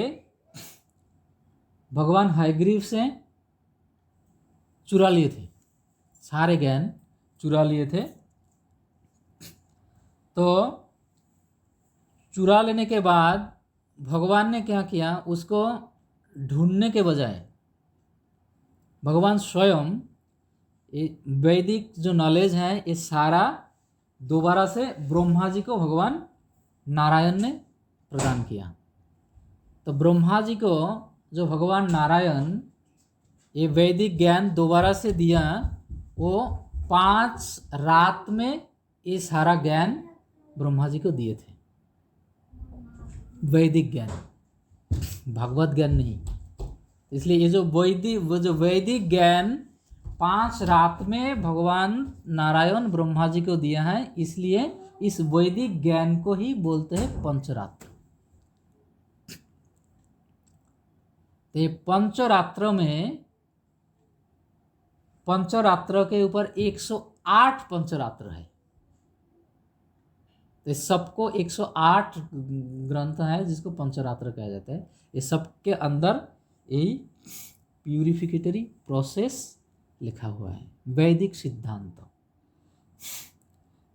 भगवान हयग्रीव से चुरा लिए थे, सारे ज्ञान चुरा लिए थे। तो चुरा लेने के बाद भगवान ने क्या किया, उसको ढूंढने के बजाय भगवान स्वयं वैदिक जो नॉलेज है ये सारा दोबारा से ब्रह्मा जी को भगवान नारायण ने प्रदान किया। तो ब्रह्मा जी को जो भगवान नारायण ये वैदिक ज्ञान दोबारा से दिया, वो 5 रात में ये सारा ज्ञान ब्रह्मा जी को दिए थे। वैदिक ज्ञान, भागवत ज्ञान नहीं। इसलिए ये जो वैदिक ज्ञान 5 रात में भगवान नारायण ब्रह्मा जी को दिया है, इसलिए इस वैदिक ज्ञान को ही बोलते हैं पंचरात्र। तो ये पंचरात्र में, पंचरात्र के ऊपर 108 पंचरात्र है। तो सबको 108 ग्रंथ है जिसको पंचरात्र कहा जाता है। ये सबके अंदर यही प्यूरिफिकेटरी प्रोसेस लिखा हुआ है, वैदिक सिद्धांत।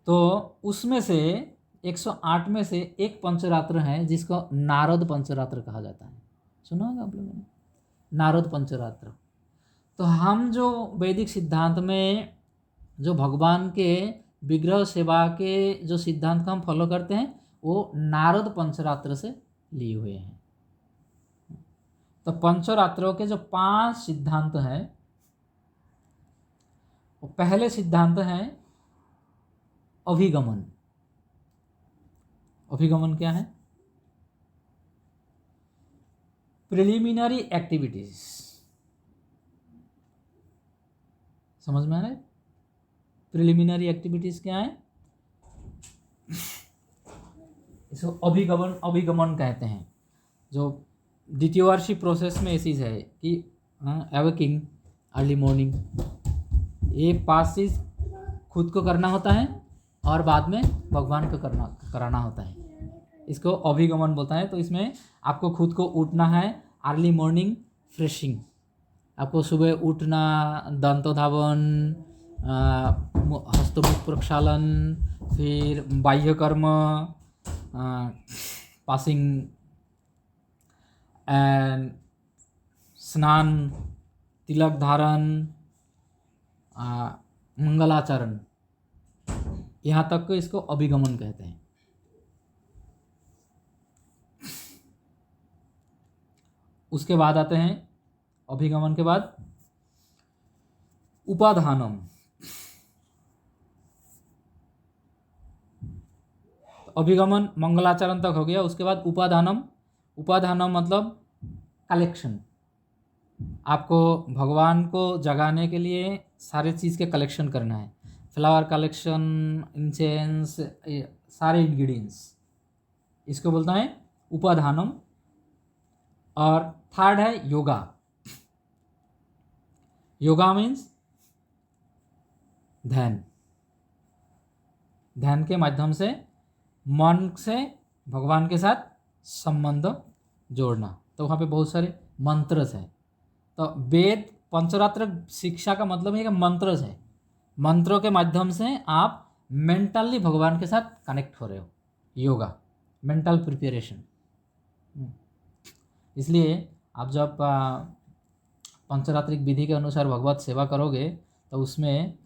तो उसमें से 108 में से एक पंचरात्र है जिसको नारद पंचरात्र कहा जाता है। सुना होगा आप लोगों ने, नारद पंचरात्र। तो हम जो वैदिक सिद्धांत में जो भगवान के विग्रह सेवा के जो सिद्धांत को हम फॉलो करते हैं, वो नारद पंचरात्र से लिए हुए हैं। तो पंचरात्रों के जो 5 सिद्धांत हैं, वो पहले सिद्धांत है अभिगमन। अभिगमन क्या है? Preliminary activities. समझ में आ रहा है? प्रिलिमिनरी एक्टिविटीज क्या है? इसको अभिगमन कहते हैं। जो द्वितीयवार्षी प्रोसेस में ऐसी है कि अवेकिंग, अर्ली मॉर्निंग, ये 5 चीज खुद को करना होता है और बाद में भगवान को कराना होता है। इसको अभिगमन बोलता है। तो इसमें आपको खुद को उठना है, अर्ली मॉर्निंग फ्रेशिंग, आपको सुबह उठना, दंतोधावन, हस्तमुख प्रक्षालन, फिर बाह्य कर्म, पासिंग एंड स्नान, तिलक धारण, मंगलाचरण, यहाँ तक को इसको अभिगमन कहते हैं। उसके बाद आते हैं, अभिगमन के बाद उपाधानम। अभिगमन मंगलाचरण तक हो गया। उसके बाद उपाधानम। उपाधानम मतलब कलेक्शन। आपको भगवान को जगाने के लिए सारे चीज़ के कलेक्शन करना है, फ्लावर कलेक्शन, इंसेंस, सारे इंग्रेडिएंट्स, इसको बोलता है उपाधानम। और थर्ड है योगा। योगा मीन्स ध्यान। ध्यान के माध्यम से मन से भगवान के साथ संबंध जोड़ना। तो वहाँ पे बहुत सारे मंत्र हैं। तो वेद पंचरात्र शिक्षा का मतलब है कि मंत्र है। मंत्रों के माध्यम से आप मेंटली भगवान के साथ कनेक्ट हो रहे हो। Yoga, mental preparation. इसलिए आप जब पंचरात्रिक विधि के अनुसार भगवत सेवा करोगे तो उसमें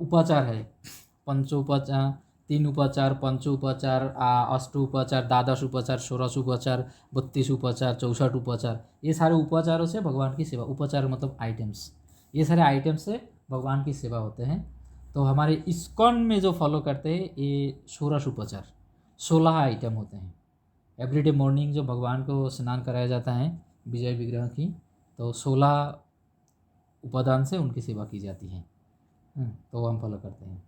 उपाचार है, पंचोपचार, 3 उपचार, पंचोपचार, अष्टोपचार, द्वादश उपचार, 16 उपचार, 32 उपचार, 64 उपचार, ये सारे उपचारों से भगवान की सेवा। उपचार मतलब आइटम्स, ये सारे आइटम्स से भगवान की सेवा होते हैं। तो हमारे इस्कॉन में जो फॉलो करते हैं ये 16 उपचार, 16 आइटम होते हैं। एवरीडे मॉर्निंग जो भगवान को स्नान कराया जाता है विजय विग्रह की, तो 16 उपादान से उनकी सेवा की जाती है। तो हम फॉलो करते हैं।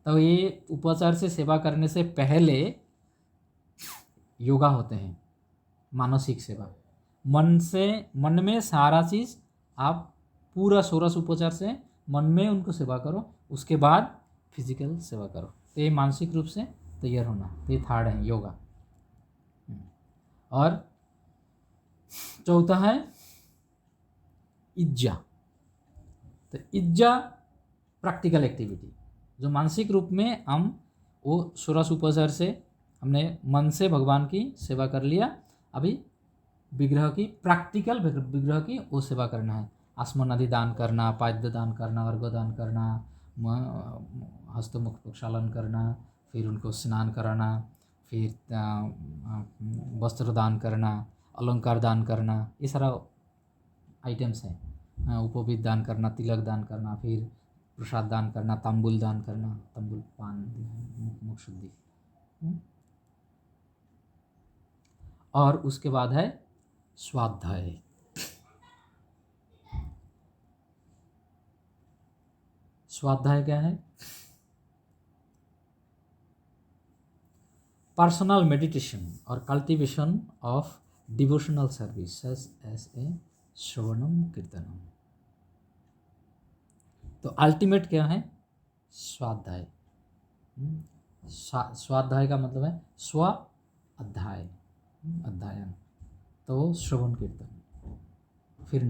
तो ये उपचार से सेवा करने से पहले योगा होते हैं, मानसिक सेवा। मन में सारा चीज़ आप पूरा 16 उपचार से मन में उनको सेवा करो, उसके बाद फिजिकल सेवा करो। तो ये मानसिक रूप से तैयार होना, तो ये थर्ड है योगा। और चौथा है इज्जा। तो इज्जा प्रैक्टिकल एक्टिविटी, जो मानसिक रूप में हम वो 16 उपचार से हमने मन से भगवान की सेवा कर लिया। अभी विग्रह की, प्रैक्टिकल विग्रह की वो सेवा करना है। आसमन आदि दान करना, पाद्य दान करना, अर्घ्य दान करना, हस्तमुख प्रक्षालन करना, फिर उनको स्नान कराना, फिर वस्त्र दान करना, अलंकार दान करना, ये सारा आइटम्स हैं। उपवीत दान करना, तिलक दान करना, फिर प्रसाद दान करना, तांबुल दान करना, तांबुल पान, मुख शुद्धि। और उसके बाद है स्वाध्याय। स्वाध्याय क्या है? पर्सनल मेडिटेशन और cultivation of devotional service as a shravanam kirtanam. तो अल्टीमेट क्या है? स्वाध्याय। स्वाध्याय का मतलब है स्व अध्याय, अध्ययन। तो श्रवण कीर्तन, फिर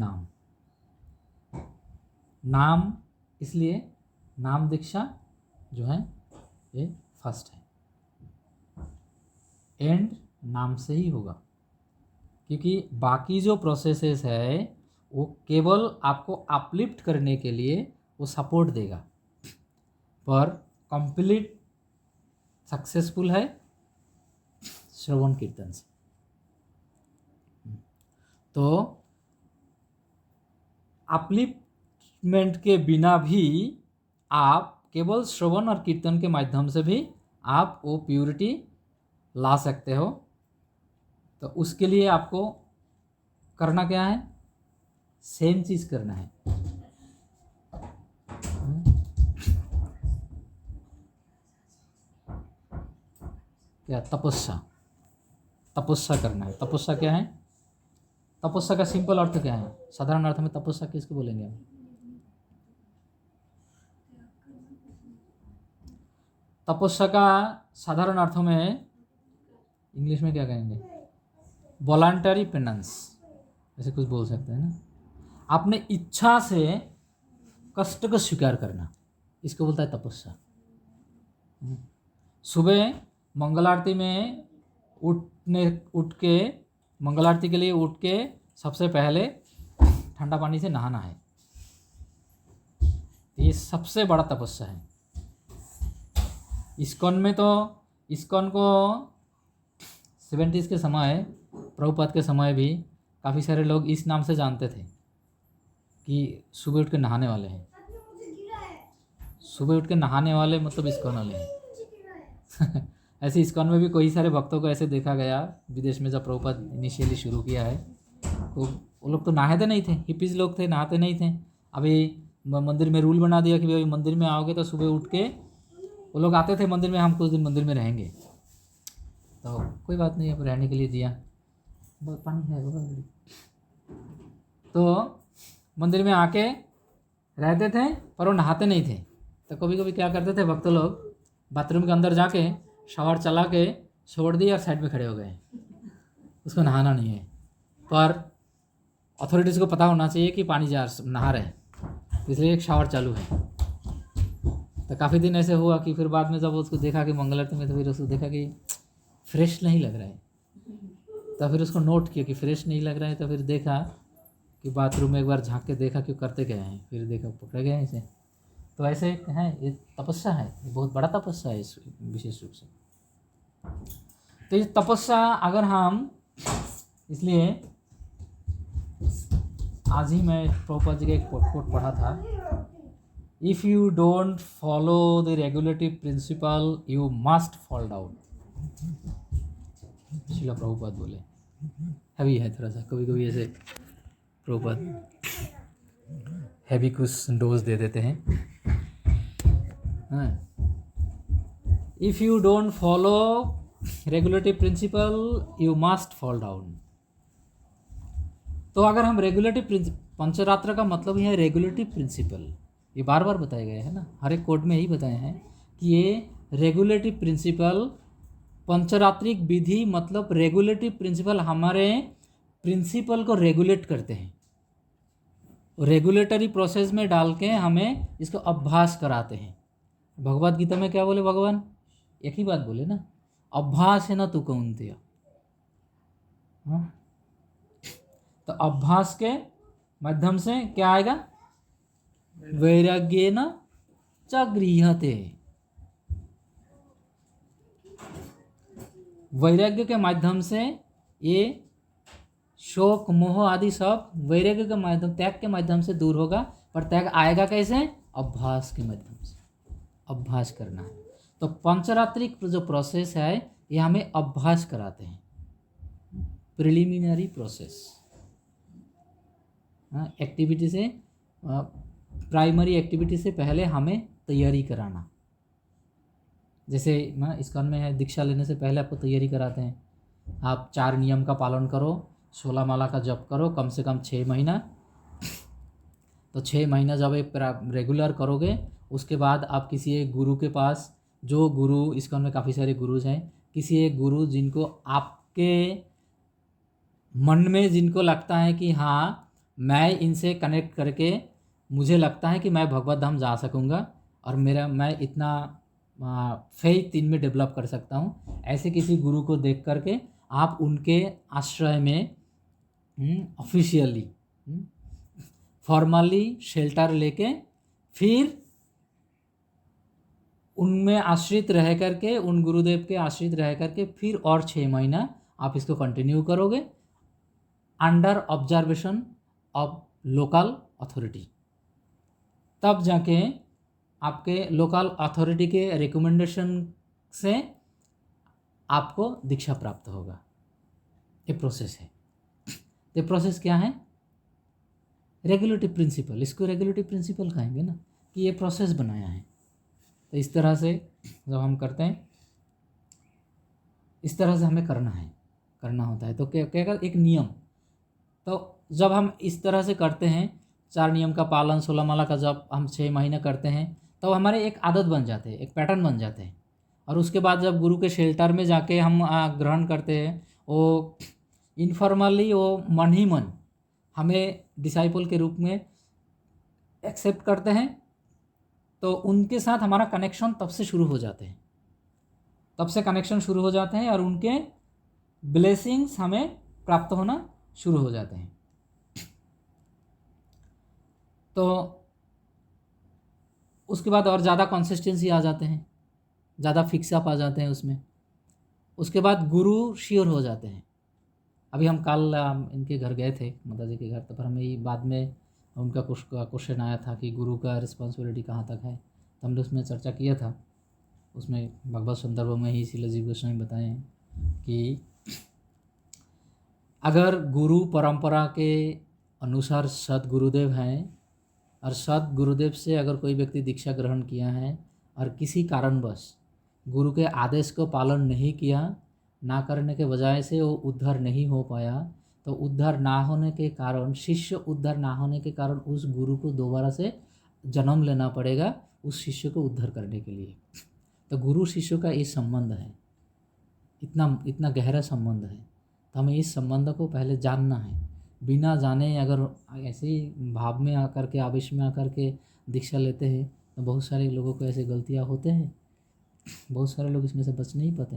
नाम, इसलिए नाम दीक्षा जो है ये फर्स्ट है। एंड नाम से ही होगा, क्योंकि बाकी जो प्रोसेसेस है वो केवल आपको अपलिफ्ट करने के लिए वो सपोर्ट देगा, पर कंप्लीट सक्सेसफुल है श्रवण कीर्तन से। तो अपलिफ्टमेंट के बिना भी आप केवल श्रवण और कीर्तन के माध्यम से भी आप वो प्यूरिटी ला सकते हो। तो उसके लिए आपको करना क्या है? सेम चीज़ करना है। क्या? तपस्या करना है। तपस्या क्या है? तपस्या का सिंपल अर्थ क्या है? साधारण अर्थ में तपस्या किसको बोलेंगे हम? तपस्या का साधारण अर्थ में इंग्लिश में क्या कहेंगे, वॉलंटरी पेनेंस, ऐसे कुछ बोल सकते हैं ना। अपने इच्छा से कष्ट को स्वीकार करना, इसको बोलता है तपस्या। सुबह मंगल आरती में उठ के मंगल आरती के लिए उठ के सबसे पहले ठंडा पानी से नहाना है, ये सबसे बड़ा तपस्या है। इस्कॉन में तो, इस्कॉन को 70s के समय, प्रभुपाद के समय भी काफ़ी सारे लोग इस नाम से जानते थे कि सुबह उठ के नहाने वाले हैं। सुबह उठ के नहाने वाले मतलब इस्कॉन वाले हैं। ऐसे इस्कॉन में भी कई सारे भक्तों को ऐसे देखा गया विदेश में, जब प्रभुपाद इनिशियली शुरू किया है तो वो लोग तो नहाते नहीं थे, हिपीज लोग थे, नहाते नहीं थे। अभी मंदिर में रूल बना दिया कि भाई मंदिर में आओगे तो सुबह उठ के, वो लोग आते थे मंदिर में, हम कुछ दिन मंदिर में रहेंगे, तो कोई बात नहीं, अब रहने के लिए दिया, बहुत पानी है बहुत। तो मंदिर में आके रहते थे पर वो नहाते नहीं थे। तो कभी कभी क्या करते थे भक्त लोग, बाथरूम के अंदर जाके शावर चला के छोड़ दिए और साइड में खड़े हो गए, उसको नहाना नहीं है। पर अथॉरिटीज़ को पता होना चाहिए कि पानी जा नहा रहे हैं, इसलिए एक शावर चालू है। तो काफ़ी दिन ऐसे हुआ कि फिर बाद में जब उसको देखा कि मंगल आरती में, तो फिर उसको देखा कि फ्रेश नहीं लग रहा है, तो फिर उसको नोट किया कि फ्रेश नहीं लग रहा है। तो फिर देखा कि बाथरूम में एक बार झांक के देखा कि करते गए हैं, फिर देखा पकड़े गए इसे। तो ऐसे है, ये तपस्या है, ये बहुत बड़ा तपस्या है इस विशेष रूप से। तो ये तपस्या अगर हम, इसलिए आज ही मैं प्रभुपाद जी का एक कोट पढ़ा था, if you don't follow the regulative principle you must fall down. Srila Prabhupada बोले, हैवी है थोड़ा सा, कभी कभी ऐसे प्रभुपाद हैवी कुछ डोज दे देते हैं। हाँ, if you don't follow regulative principle you must fall down. तो अगर हम रेगुलेटिव, पंचरात्र का मतलब ही है रेगुलेटिव प्रिंसिपल, ये बार बार बताया गया है ना, हर एक कोड में यही बताए हैं कि ये रेगुलेटिव प्रिंसिपल, पंचरात्रिक विधि मतलब रेगुलेटिव प्रिंसिपल हमारे प्रिंसिपल को रेगुलेट करते हैं, रेगुलेटरी प्रोसेस में डाल के हमें इसको अभ्यास कराते हैं। भगवद गीता में क्या बोले भगवान, एक ही बात बोले ना, अभ्यास है ना तू कौनतेय। तो अभ्यास के माध्यम से क्या आएगा, वैराग्येन च गृह्यते, वैराग्य के माध्यम से ये शोक मोह आदि सब वैराग्य के माध्यम, त्याग के माध्यम से दूर होगा। पर त्याग आएगा कैसे, अभ्यास के माध्यम से, अभ्यास करना है। तो पंचरात्रिक जो प्रोसेस है ये हमें अभ्यास कराते हैं, प्रिलिमिनरी प्रोसेस। एक्टिविटी से, प्राइमरी एक्टिविटी से पहले हमें तैयारी कराना। जैसे इस्कॉन में है, दीक्षा लेने से पहले आपको तैयारी कराते हैं, आप 4 नियम का पालन करो, 16 माला का जप करो कम से कम 6 महीना। तो 6 महीना जब एक रेगुलर करोगे, उसके बाद आप किसी एक गुरु के पास, जो गुरु, इस्कॉन में काफ़ी सारे गुरुज हैं, किसी एक गुरु जिनको आपके मन में, जिनको लगता है कि हाँ मैं इनसे कनेक्ट करके मुझे लगता है कि मैं भगवत धाम जा सकूँगा और मैं इतना फेथ इनमें डेवलप कर सकता हूँ, ऐसे किसी गुरु को देख करके आप उनके आश्रय में ऑफिशियली फॉर्मली शेल्टर लेके फिर उनमें आश्रित रह करके, उन गुरुदेव के आश्रित रह करके फिर और 6 महीना आप इसको कंटिन्यू करोगे under observation of local authority. तब जाके आपके लोकल अथॉरिटी के रिकमेंडेशन से आपको दीक्षा प्राप्त होगा। ये प्रोसेस है। ये प्रोसेस क्या है, रेगुलेटिव प्रिंसिपल। इसको रेगुलेटिव प्रिंसिपल कहेंगे ना, कि ये प्रोसेस बनाया है। तो इस तरह से जब हम करते हैं, इस तरह से हमें करना होता है। तो क्या एक नियम, तो जब हम इस तरह से करते हैं, 4 नियम का पालन, 16 माला का जब हम 6 महीने करते हैं, तो हमारे एक आदत बन जाते हैं, एक पैटर्न बन जाते हैं। और उसके बाद जब गुरु के शेल्टर में जाके हम ग्रहण करते हैं, वो इनफॉर्मली वो मन ही मन हमें डिसाइपल के रूप में एक्सेप्ट करते हैं, तो उनके साथ हमारा कनेक्शन तब से शुरू हो जाते हैं, तब से कनेक्शन शुरू हो जाते हैं और उनके ब्लेसिंग्स हमें प्राप्त होना शुरू हो जाते हैं। तो उसके बाद और ज़्यादा कंसिस्टेंसी आ जाते हैं, ज़्यादा फिक्स अप आ जाते हैं उसमें। उसके बाद गुरु श्योर हो जाते हैं। अभी हम कल इनके घर गए थे, माता जी के घर, तो पर हमें ये बाद में उनका कुछ क्वेश्चन आया था कि गुरु का रिस्पॉन्सिबिलिटी कहाँ तक है, तो हमने उसमें चर्चा किया था। उसमें भगवत संदर्भ में ही श्रील जीव गोस्वामी बताए हैं कि अगर गुरु परंपरा के अनुसार सद्गुरुदेव हैं और सद्गुरुदेव से अगर कोई व्यक्ति दीक्षा ग्रहण किया है और किसी कारणवश गुरु के आदेश को पालन नहीं किया, ना करने के बजाय से वो उद्धार नहीं हो पाया, तो उद्धार ना होने के कारण, शिष्य उद्धार ना होने के कारण उस गुरु को दोबारा से जन्म लेना पड़ेगा उस शिष्य को उद्धार करने के लिए। तो गुरु शिष्य का ये संबंध है, इतना गहरा संबंध है। तो हमें इस संबंध को पहले जानना है। बिना जाने अगर ऐसे ही भाव में आकर के, आवेश में आकर के दीक्षा लेते हैं, तो बहुत सारे लोगों को ऐसे गलतियाँ होते हैं, बहुत सारे लोग इसमें से बच नहीं पाते।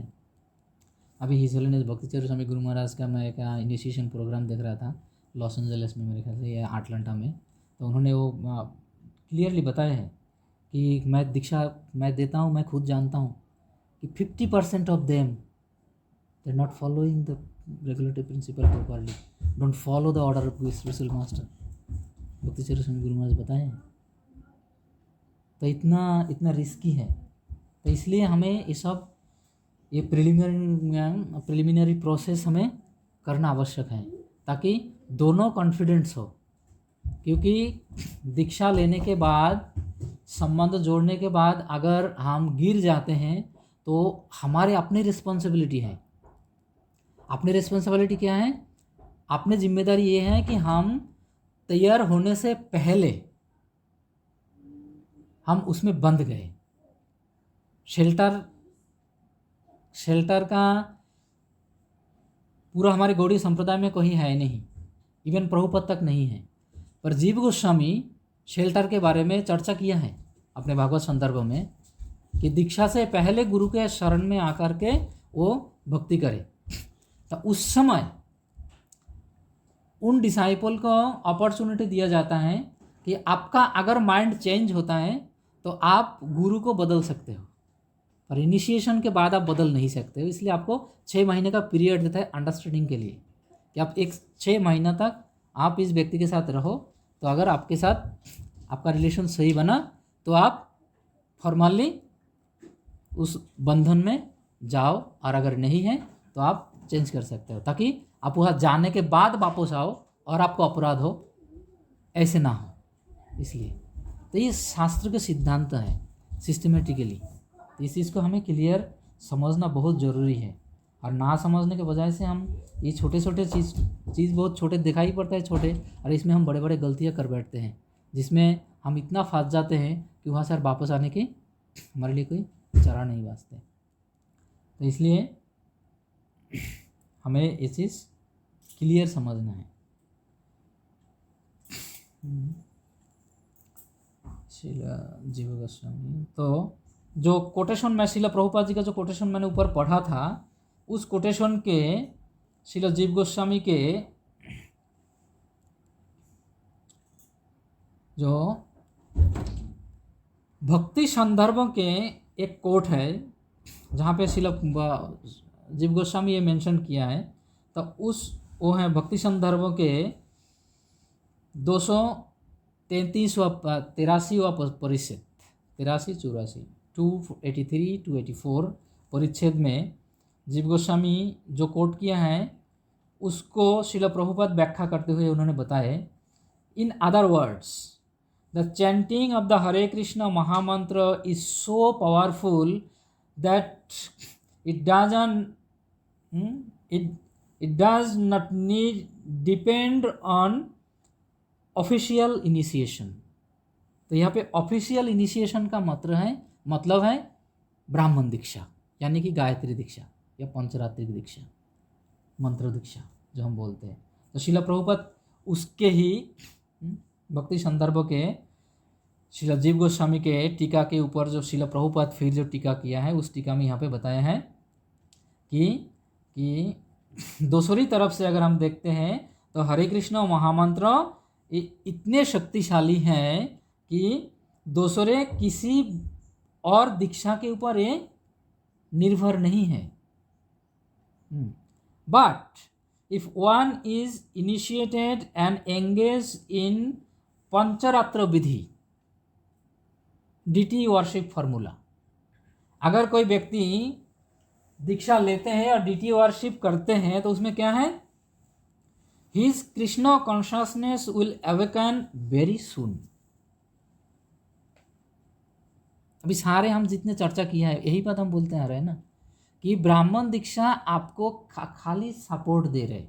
अभी हिज होलीनेस भक्ति चरण स्वामी गुरु महाराज का मैं एक इनिशिएशन प्रोग्राम देख रहा था लॉस एंजलिस में, मेरे ख्याल से या अटलांटा में। तो उन्होंने वो क्लियरली बताया है कि मैं दीक्षा मैं देता हूँ, मैं खुद जानता हूँ कि 50% of them they are not following the regulatory principle properly, don't follow the order of spiritual master. Bhakti Charan स्वामी गुरु महाराज बताए हैं। तो इतना रिस्की है, तो इसलिए हमें ये सब ये प्रिलिमिनरी प्रोसेस हमें करना आवश्यक है, ताकि दोनों कॉन्फिडेंस हो। क्योंकि दीक्षा लेने के बाद, संबंध जोड़ने के बाद अगर हम गिर जाते हैं तो हमारे अपनी रिस्पॉन्सिबिलिटी है। अपनी रिस्पॉन्सिबिलिटी क्या है? अपनी जिम्मेदारी ये है कि हम तैयार होने से पहले हम उसमें बंध गए। शेल्टर का पूरा हमारे गौड़ी संप्रदाय में कोई है नहीं, इवन प्रभुपद तक नहीं है। पर जीव गोस्वामी शेल्टर के बारे में चर्चा किया है अपने भागवत संदर्भ में कि दीक्षा से पहले गुरु के शरण में आकर के वो भक्ति करे। तो उस समय उन डिसाइपल को अपॉर्चुनिटी दिया जाता है कि आपका अगर माइंड चेंज होता है तो आप गुरु को बदल सकते हो, पर इनिशिएशन के बाद आप बदल नहीं सकते हो। इसलिए आपको 6 महीने का पीरियड देता है अंडरस्टैंडिंग के लिए कि आप 6 महीना तक आप इस व्यक्ति के साथ रहो। तो अगर आपके साथ आपका रिलेशन सही बना तो आप फॉर्मली उस बंधन में जाओ, और अगर नहीं है तो आप चेंज कर सकते हो, ताकि आप वहाँ जाने के बाद वापस आओ और आपको अपराध हो, ऐसे ना हो। इसलिए तो ये शास्त्र के सिद्धांत है सिस्टमेटिकली। तो इस चीज़ को हमें क्लियर समझना बहुत ज़रूरी है, और ना समझने के बजाय से हम ये छोटे छोटे चीज़ बहुत छोटे दिखाई पड़ता है छोटे, और इसमें हम बड़े बड़े गलतियाँ कर बैठते हैं, जिसमें हम इतना फंस जाते हैं कि वहाँ से वापस आने की हमारे लिए कोई चारा नहीं वास्ते। तो इसलिए हमें ये चीज़ क्लियर समझना है। शिला जीव गोस्वामी, तो जो कोटेशन में शिला प्रभुपाद जी का जो कोटेशन मैंने ऊपर पढ़ा था, उस कोटेशन के शिला जीव गोस्वामी के जो भक्ति संदर्भ के एक कोट है जहाँ पे शिला जीव गोस्वामी ये मेंशन किया है, तो वो है भक्ति संदर्भ के 233वां परिच्छेद, 83-84 283-284 परिच्छेद में जीव गोस्वामी जो कोट किया है उसको शिला प्रभुपाद व्याख्या करते हुए उन्होंने बताया, in other words the chanting of the Hare Krishna mahamantra is so powerful that it does not need depend on official initiation। तो यहाँ पे ऑफिशियल इनिशिएशन का मतलब है ब्राह्मण दीक्षा। यानी कि गायत्री दीक्षा या पंचरात्रिक दीक्षा, मंत्र दीक्षा जो हम बोलते हैं। तो शिला प्रभुपाद उसके ही भक्ति संदर्भ के शिला जीव गोस्वामी के टीका के ऊपर जो शिला प्रभुपाद फिर जो टीका किया है, उस टीका में यहाँ पे बताया है कि दूसरी तरफ से अगर हम देखते हैं तो हरे कृष्ण महामंत्र इतने शक्तिशाली हैं कि दूसरे किसी और दीक्षा के ऊपर ये निर्भर नहीं है। But if one is initiated and engage in पंचरात्र Vidhi deity worship formula, अगर कोई व्यक्ति दीक्षा लेते हैं और डीटी वर्शिप करते हैं तो उसमें क्या है, his Krishna consciousness will awaken very soon. अभी सारे हम जितने चर्चा किया है यही बात हम बोलते आ रहे हैं ना कि ब्राह्मण दीक्षा आपको खाली सपोर्ट दे रहे,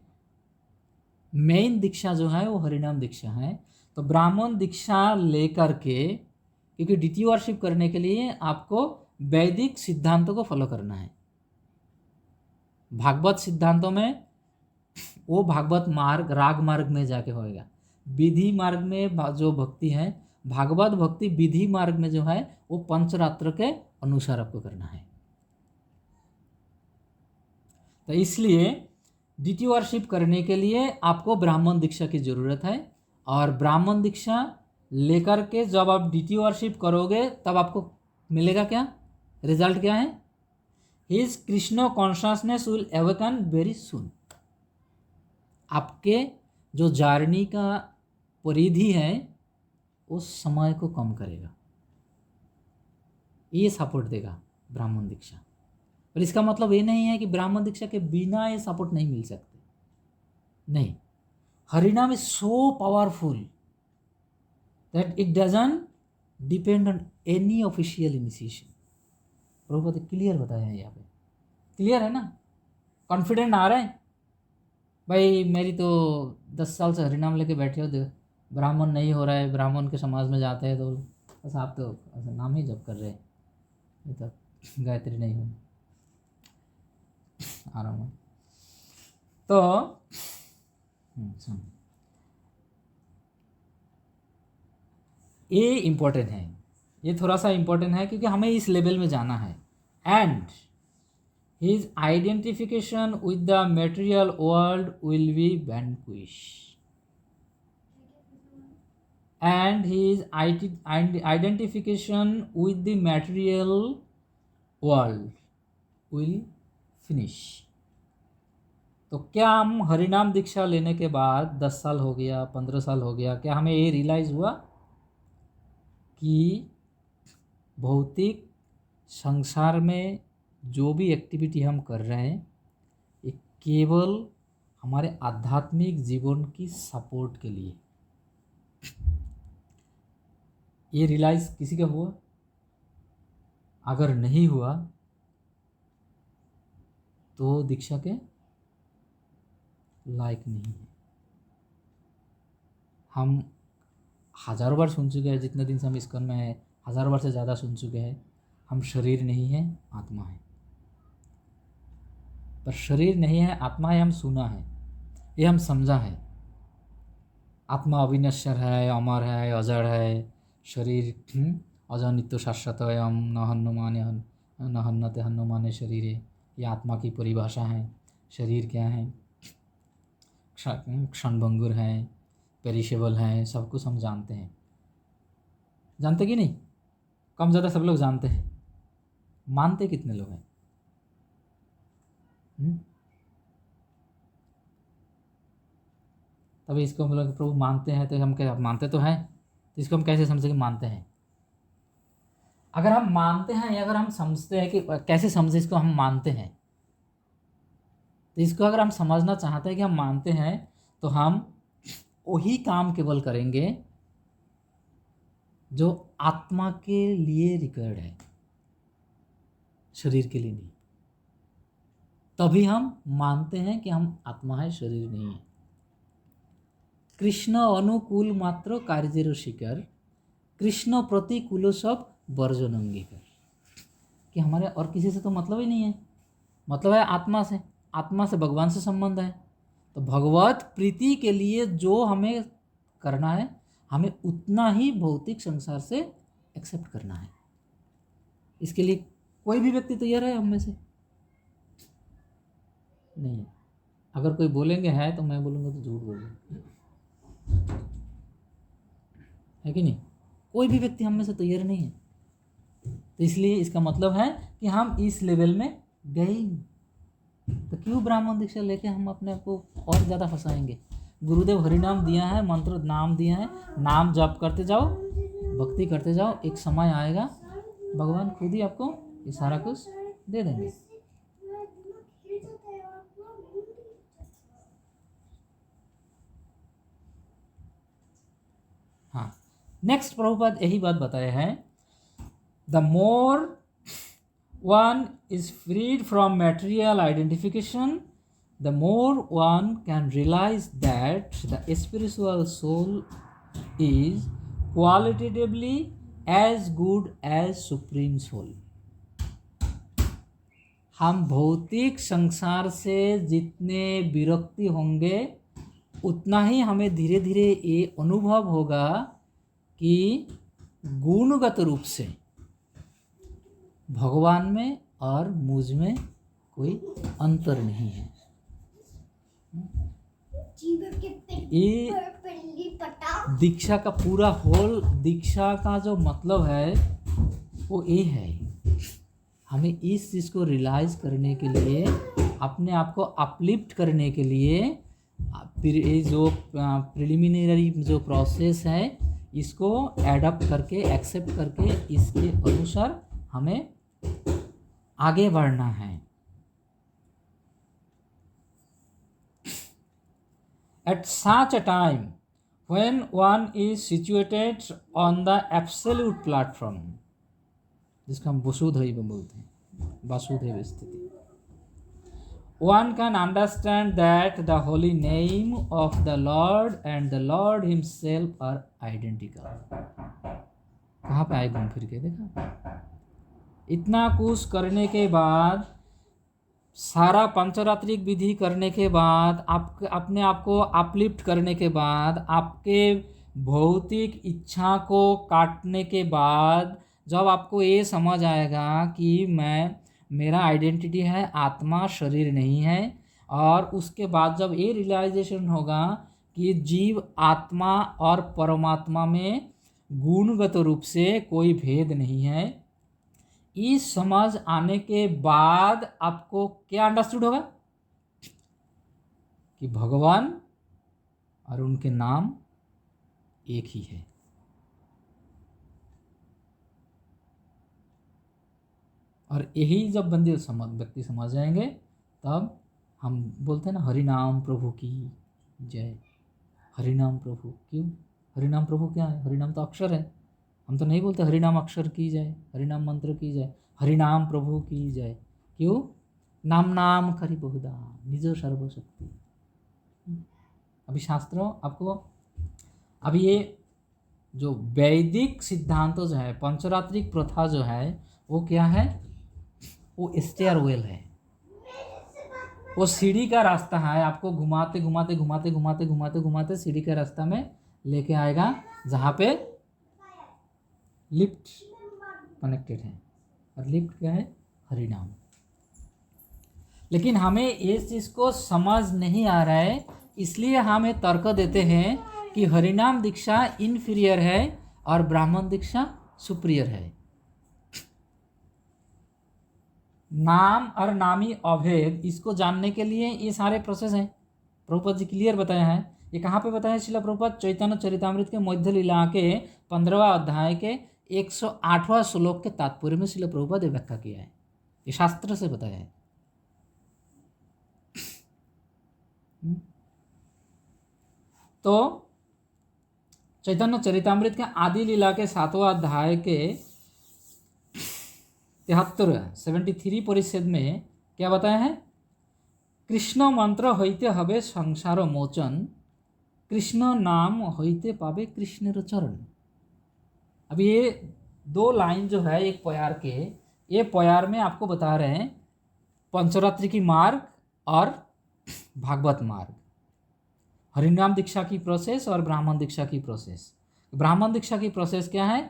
मेन दीक्षा जो है वो हरिनाम दीक्षा है। तो ब्राह्मण दीक्षा लेकर के, क्योंकि डीटी वर्शिप करने के लिए आपको वैदिक सिद्धांतों को फॉलो करना है। भागवत सिद्धांतों में वो भागवत मार्ग राग मार्ग में जाके होएगा। विधि मार्ग में जो भक्ति है, भागवत भक्ति विधि मार्ग में जो है वो पंचरात्र के अनुसार आपको करना है। तो इसलिए डीटी वर्शिप करने के लिए आपको ब्राह्मण दीक्षा की ज़रूरत है, और ब्राह्मण दीक्षा लेकर के जब आप डीटी वर्शिप करोगे तब आपको मिलेगा क्या, रिजल्ट क्या है, his Krishna consciousness will awaken very soon. आपके जो जर्नी का परिधि है उस समय को कम करेगा, ये सपोर्ट देगा ब्राह्मण दीक्षा। और इसका मतलब ये नहीं है कि ब्राह्मण दीक्षा के बिना ये सपोर्ट नहीं मिल सकते, नहीं। हरिनाम is so powerful that it doesn't depend on any official initiation. Prabhupada clear बताया है यहाँ पे, क्लियर है ना, कॉन्फिडेंट आ रहा है भाई। मेरी तो 10 साल से हरिनाम लेके बैठे हो, ब्राह्मण नहीं हो रहा है, ब्राह्मण के समाज में जाते हैं तो बस आप तो नाम ही जप कर रहे हैं, ये तो गायत्री नहीं हो आराम है। तो ये इम्पोर्टेंट है, ये थोड़ा सा इम्पोर्टेंट है क्योंकि हमें इस लेवल में जाना है। And his identification with the material world will be vanquished, and his identification with the material world will finish। तो क्या हम हरिनाम दीक्षा लेने के बाद 10 साल हो गया, 15 साल हो गया, क्या हमें ये रियलाइज़ हुआ कि भौतिक संसार में जो भी एक्टिविटी हम कर रहे हैं ये केवल हमारे आध्यात्मिक जीवन की सपोर्ट के लिए, ये रियलाइज किसी का हुआ? अगर नहीं हुआ तो दीक्षा के लायक नहीं है। हम हज़ारों बार सुन चुके हैं, जितने दिन से हम इस्कॉन में हैं 1000 बार से ज़्यादा सुन चुके हैं, हम शरीर नहीं है आत्मा है। पर शरीर नहीं है आत्मा है, हम सुना है, ये हम समझा है। आत्मा अविनश्वर है, अमर है, अजड़ है। शरीर अजर नित्य शाश्वत एवं न हन्नुमाने न हन्नते हन्नुमाने शरीर, ये आत्मा की परिभाषा है। शरीर क्या है? क्षणभंगुर है, पेरिशेबल है, सब कुछ हम जानते हैं। जानते कि नहीं? कम ज़्यादा सब लोग जानते हैं। मानते कितने लोग हैं? तभी इसको हम लोग प्रभु मानते हैं, तो हम क्या मानते तो हैं, तो इसको हम कैसे समझे कि मानते हैं? अगर हम मानते हैं या अगर हम समझते हैं कि कैसे समझे इसको हम मानते हैं, तो इसको अगर हम समझना चाहते हैं कि हम मानते हैं तो हम वही काम केवल करेंगे जो आत्मा के लिए रिकॉर्ड है, शरीर के लिए नहीं। तभी हम मानते हैं कि हम आत्मा है, शरीर नहीं है। कृष्ण अनुकूल मात्र कार्य शिकर, कृष्ण प्रतिकूल सब वर्जन अंगीकार। कि हमारे और किसी से तो मतलब ही नहीं है, मतलब है आत्मा से, आत्मा से भगवान से संबंध है। तो भगवत प्रीति के लिए जो हमें करना है, हमें उतना ही भौतिक संसार से एक्सेप्ट करना है। इसके लिए कोई भी व्यक्ति तैयार है हम में से? नहीं। अगर कोई बोलेंगे है तो मैं बोलूँगा तो झूठ बोलेंगे, है कि नहीं? कोई भी व्यक्ति हम में से तैयार नहीं है। तो इसलिए इसका मतलब है कि हम इस लेवल में गए ही नहीं। तो क्यों ब्राह्मण दीक्षा लेके हम अपने आप को और ज़्यादा फंसाएंगे? गुरुदेव हरिनाम दिया है, मंत्र नाम दिया है, नाम जप करते जाओ, भक्ति करते जाओ, एक समय आएगा भगवान खुद ही आपको ये सारा कुछ दे देंगे। हाँ, नेक्स्ट प्रभुपाद यही बात बताया है, the more one is freed from material identification, the more one can realize that the spiritual soul is qualitatively as good as supreme soul. हम भौतिक संसार से जितने विरक्ति होंगे उतना ही हमें धीरे धीरे ये अनुभव होगा कि गुणगत रूप से भगवान में और मुझ में कोई अंतर नहीं है। ये दीक्षा का पूरा होल, दीक्षा का जो मतलब है वो ये है, हमें इस चीज़ को रियलाइज़ करने के लिए, अपने आप को अपलिफ्ट करने के लिए, ये जो प्रिलिमिनरी जो प्रोसेस है इसको एडप्ट करके, एक्सेप्ट करके, इसके अनुसार हमें आगे बढ़ना है। At such a time when one is situated on the absolute platform, जिसको हम वसुधैव बोलते हैं, वासुदेव स्थिति, one can understand that the holy name of the Lord and the Lord himself are identical. कहाँ पे आए घूम फिर के? देखा, इतना कुछ करने के बाद, सारा पंचरात्रिक विधि करने के बाद, आप अपने आप को अपलिफ्ट करने के बाद, आपके भौतिक इच्छा को काटने के बाद, जब आपको ये समझ आएगा कि मेरा आइडेंटिटी है आत्मा, शरीर नहीं है, और उसके बाद जब ये रियलाइजेशन होगा कि जीव आत्मा और परमात्मा में गुणगत रूप से कोई भेद नहीं है, इस समझ आने के बाद आपको क्या अंडरस्टूड होगा कि भगवान और उनके नाम एक ही है। और यही जब व्यक्ति समझ जाएंगे, तब हम बोलते हैं ना, हरि नाम प्रभु की जय। हरि नाम प्रभु, क्यों? हरि नाम प्रभु क्या है? हरि नाम तो अक्षर है। हम तो नहीं बोलते हरि नाम अक्षर की जय, हरि नाम मंत्र की जय, हरि नाम प्रभु की जय। क्यों? नाम नाम करी बहुधा निज सर्वशक्ति। अभी शास्त्रों आपको, अभी ये जो वैदिक सिद्धांत जो है, पंचरात्रिक प्रथा जो है, वो क्या है? वो स्टेयरवेल है, वो सीढ़ी का रास्ता है। आपको घुमाते घुमाते घुमाते घुमाते घुमाते घुमाते सीढ़ी के रास्ता में लेके आएगा, जहाँ पे लिफ्ट कनेक्टेड है। और लिफ्ट क्या है? हरि नाम। लेकिन हमें इस चीज़ को समझ नहीं आ रहा है, इसलिए हम ये तर्क देते हैं कि हरिनाम दीक्षा इन्फीरियर है और ब्राह्मण दीक्षा सुपीरियर है। नाम और नामी अभेद, इसको जानने के लिए ये सारे प्रोसेस हैं। प्रभुपाद जी क्लियर बताया है। ये कहाँ पे बताया श्रील प्रभुपाद? चैतन्य चरितामृत के मध्य लीला के 15वां अध्याय के 108वां श्लोक के तात्पर्य में श्रील प्रभुपाद ने व्याख्या किया है। ये शास्त्र से बताया है। तो चैतन्य चरितामृत के आदि लीला के 7वां अध्याय के 73 परिच्छेद में क्या बताया है? कृष्ण मंत्र होते हबे संसार मोचन, कृष्ण नाम होते पावे कृष्णेर चरण। अब ये दो लाइन जो है एक प्यार के, ये प्यार में आपको बता रहे हैं पंचरात्रि की मार्ग और भागवत मार्ग, हरिनाम दीक्षा की प्रोसेस और ब्राह्मण दीक्षा की प्रोसेस। ब्राह्मण दीक्षा की प्रोसेस क्या है?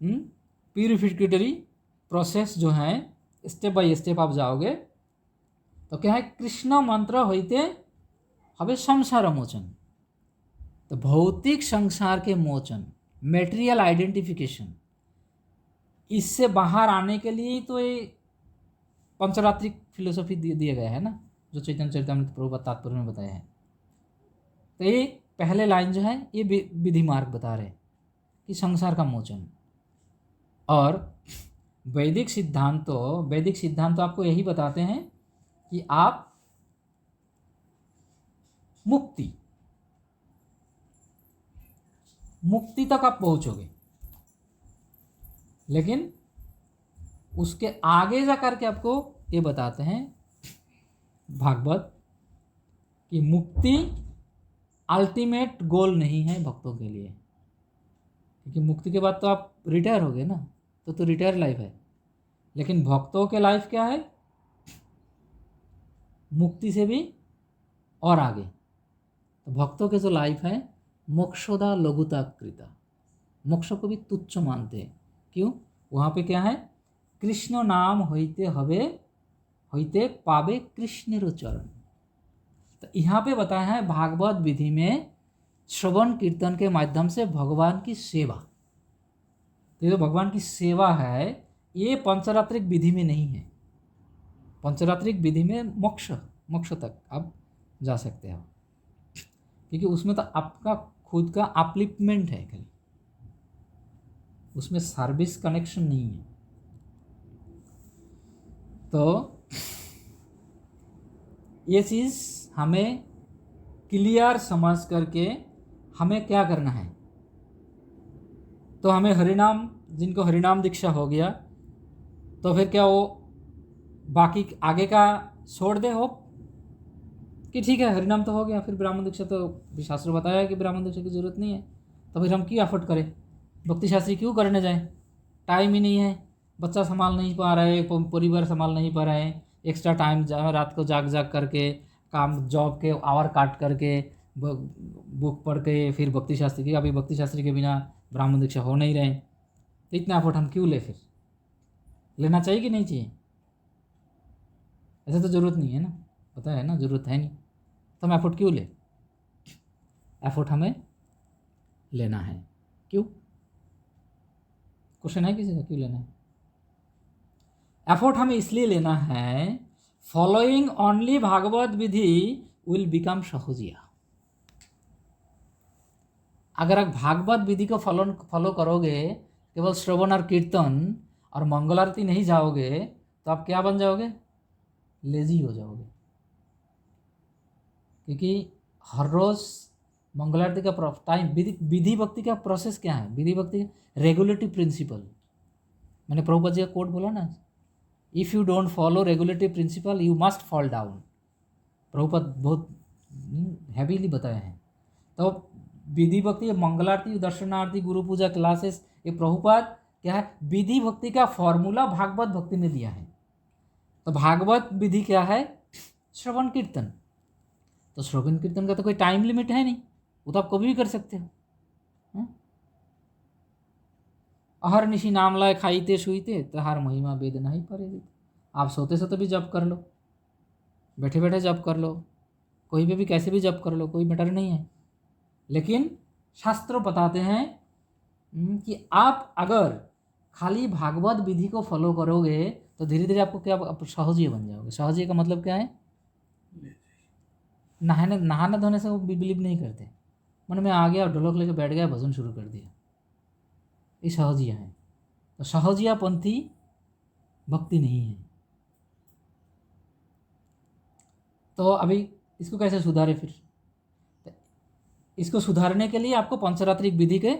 प्यूरिफिकेटरी प्रोसेस जो है, स्टेप बाय स्टेप आप जाओगे तो क्या है, कृष्ण मंत्र होते हवे संसार मोचन। तो भौतिक संसार के मोचन, मेटेरियल आइडेंटिफिकेशन, इससे बाहर आने के लिए तो ये पंचरात्रिक फिलोसॉफी दिया गया है ना, जो चैतन्य चरितामृत प्रभुपाद तात्पर्य में बताया है। तो ये पहले लाइन जो है ये विधि मार्ग बता रहे हैं कि संसार का मोचन। और वैदिक सिद्धांत आपको यही बताते हैं कि आप मुक्ति तक आप पहुंचोगे, लेकिन उसके आगे जा करके आपको ये बताते हैं भागवत कि मुक्ति अल्टीमेट गोल नहीं है भक्तों के लिए, क्योंकि मुक्ति के बाद तो आप रिटायर हो गए ना, तो रिटायर लाइफ है। लेकिन भक्तों के लाइफ क्या है? मुक्ति से भी और आगे। तो भक्तों के जो लाइफ है, मोक्षदा लघुता कृता, मोक्ष को भी तुच्छ मानते हैं। क्यों? वहाँ पे क्या है? कृष्ण नाम होइते पावे कृष्णेर चरण। तो यहाँ पे बताया है भागवत विधि में श्रवण कीर्तन के माध्यम से भगवान की सेवा। तो ये जो भगवान की सेवा है ये पंचरात्रिक विधि में नहीं है। पंचरात्रिक विधि में मोक्ष तक आप जा सकते हो, क्योंकि उसमें तो आपका खुद का अपलिफ्टमेंट है खाली, उसमें सर्विस कनेक्शन नहीं है। तो ये चीज़ हमें क्लियर समझ करके हमें क्या करना है, तो हमें हरिनाम, जिनको हरिनाम दीक्षा हो गया तो फिर क्या वो बाकी आगे का छोड़ दे हो कि ठीक है हरिनाम तो हो गया, फिर ब्राह्मण दीक्षा तो शास्त्र बताया है कि ब्राह्मण दीक्षा की जरूरत नहीं है, तो फिर हम क्यों एफर्ट करें, भक्ति शास्त्री क्यों करने जाएं? टाइम ही नहीं है, बच्चा संभाल नहीं पा रहे, परिवार संभाल नहीं पा रहे हैं, एक्स्ट्रा टाइम रात को जाग करके काम, जॉब के आवर काट करके, बुक पढ़ के फिर भक्ति शास्त्री की, अभी भक्ति शास्त्री के बिना ब्राह्मण दीक्षा हो नहीं रहे, तो इतना एफर्ट हम क्यों ले? फिर लेना चाहिए कि नहीं चाहिए? ऐसा तो ज़रूरत नहीं है ना, पता है ना ज़रूरत है नहीं, तो हम एफर्ट क्यों ले? एफर्ट हमें लेना है। क्यों? क्वेश्चन है किसी का, क्यों लेना है? एफर्ट हमें इसलिए लेना है, फॉलोइंग ओनली भागवत विधि विल बिकम सहजिया। अगर आप भागवत विधि को फॉलो करोगे, केवल श्रवण और कीर्तन और मंगल आरती नहीं जाओगे, तो आप क्या बन जाओगे? लेजी हो जाओगे। क्योंकि हर रोज़ मंगल आरती का टाइम, विधि भक्ति का प्रोसेस क्या है? विधि भक्ति रेगुलेटिव प्रिंसिपल, मैंने प्रभुपाद जी का कोट बोला ना, if you don't follow regulative principle you must fall down. Prabhupada बहुत हैवीली बताए हैं। तो विधि भक्ति, मंगल आरती, दर्शन आरती, गुरु पूजा, क्लासेस, ये प्रभुपाद क्या है? विधि भक्ति का फॉर्मूला भागवत भक्ति में दिया है। तो भागवत विधि क्या है? श्रवण कीर्तन। तो श्रवण कीर्तन का तो कोई टाइम लिमिट है नहीं, वो तो आप कभी भी कर सकते हो। अहर निशी नाम लाए खाईते सुईते तहार महिमा वेद नहीं परे। आप सोते सोते भी जप कर लो, बैठे बैठे जप कर लो, कोई भी कैसे भी जप कर लो, कोई मैटर नहीं है। लेकिन शास्त्र बताते हैं कि आप अगर खाली भागवत विधि को फॉलो करोगे तो धीरे धीरे आपको क्या, सहजीय बन जाओगे। सहजीय का मतलब क्या है? नहाने धोने से वो बिलीव नहीं करते, मन में आ गया, ढोलक लेके बैठ गया, भजन शुरू कर दिया, ये सहजिया है। तो सहजिया पंथी भक्ति नहीं है। तो अभी इसको कैसे सुधारे? फिर इसको सुधारने के लिए आपको पंचरात्रिक विधि के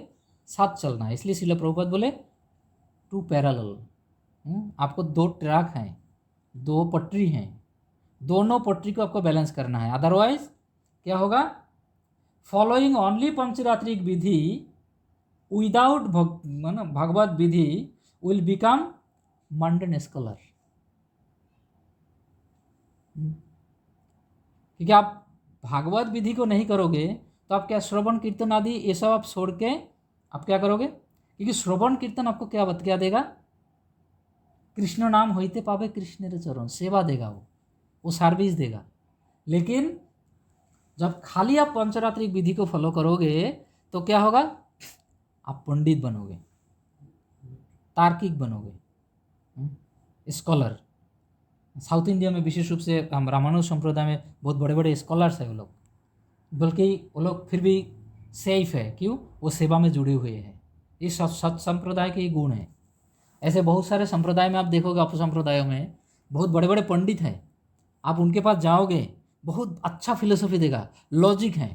साथ चलना है। इसलिए श्रील प्रभुपाद बोले टू पैरेलल, आपको दो ट्रैक हैं, दो पटरी हैं, दोनों पटरी को आपको बैलेंस करना है। अदरवाइज क्या होगा? Following only pancharatrika vidhi without bhagavat vidhi will become mundane scholar. क्योंकि आप भागवत विधि को नहीं करोगे तो आप क्या श्रवण कीर्तन आदि ये सब आप छोड़ के आप क्या करोगे? क्योंकि श्रवण कीर्तन आपको क्या देगा? कृष्ण नाम होते पावे कृष्ण रे चरण, सेवा देगा, वो सर्विस देगा। लेकिन जब खाली आप पंचरात्रिक विधि को फॉलो करोगे तो क्या होगा? आप पंडित बनोगे, तार्किक बनोगे, स्कॉलर। साउथ इंडिया में विशेष रूप से हम रामानुज संप्रदाय में बहुत बड़े बड़े स्कॉलर्स हैं वो लोग, बल्कि वो लोग फिर भी सेफ है। क्यों? वो सेवा में जुड़े हुए हैं। इस सत संप्रदाय के गुण हैं। ऐसे बहुत सारे संप्रदाय में आप देखोगे, अपसंप्रदायों में बहुत बड़े बड़े पंडित हैं, आप उनके पास जाओगे, बहुत अच्छा फिलोसफी देगा, लॉजिक है,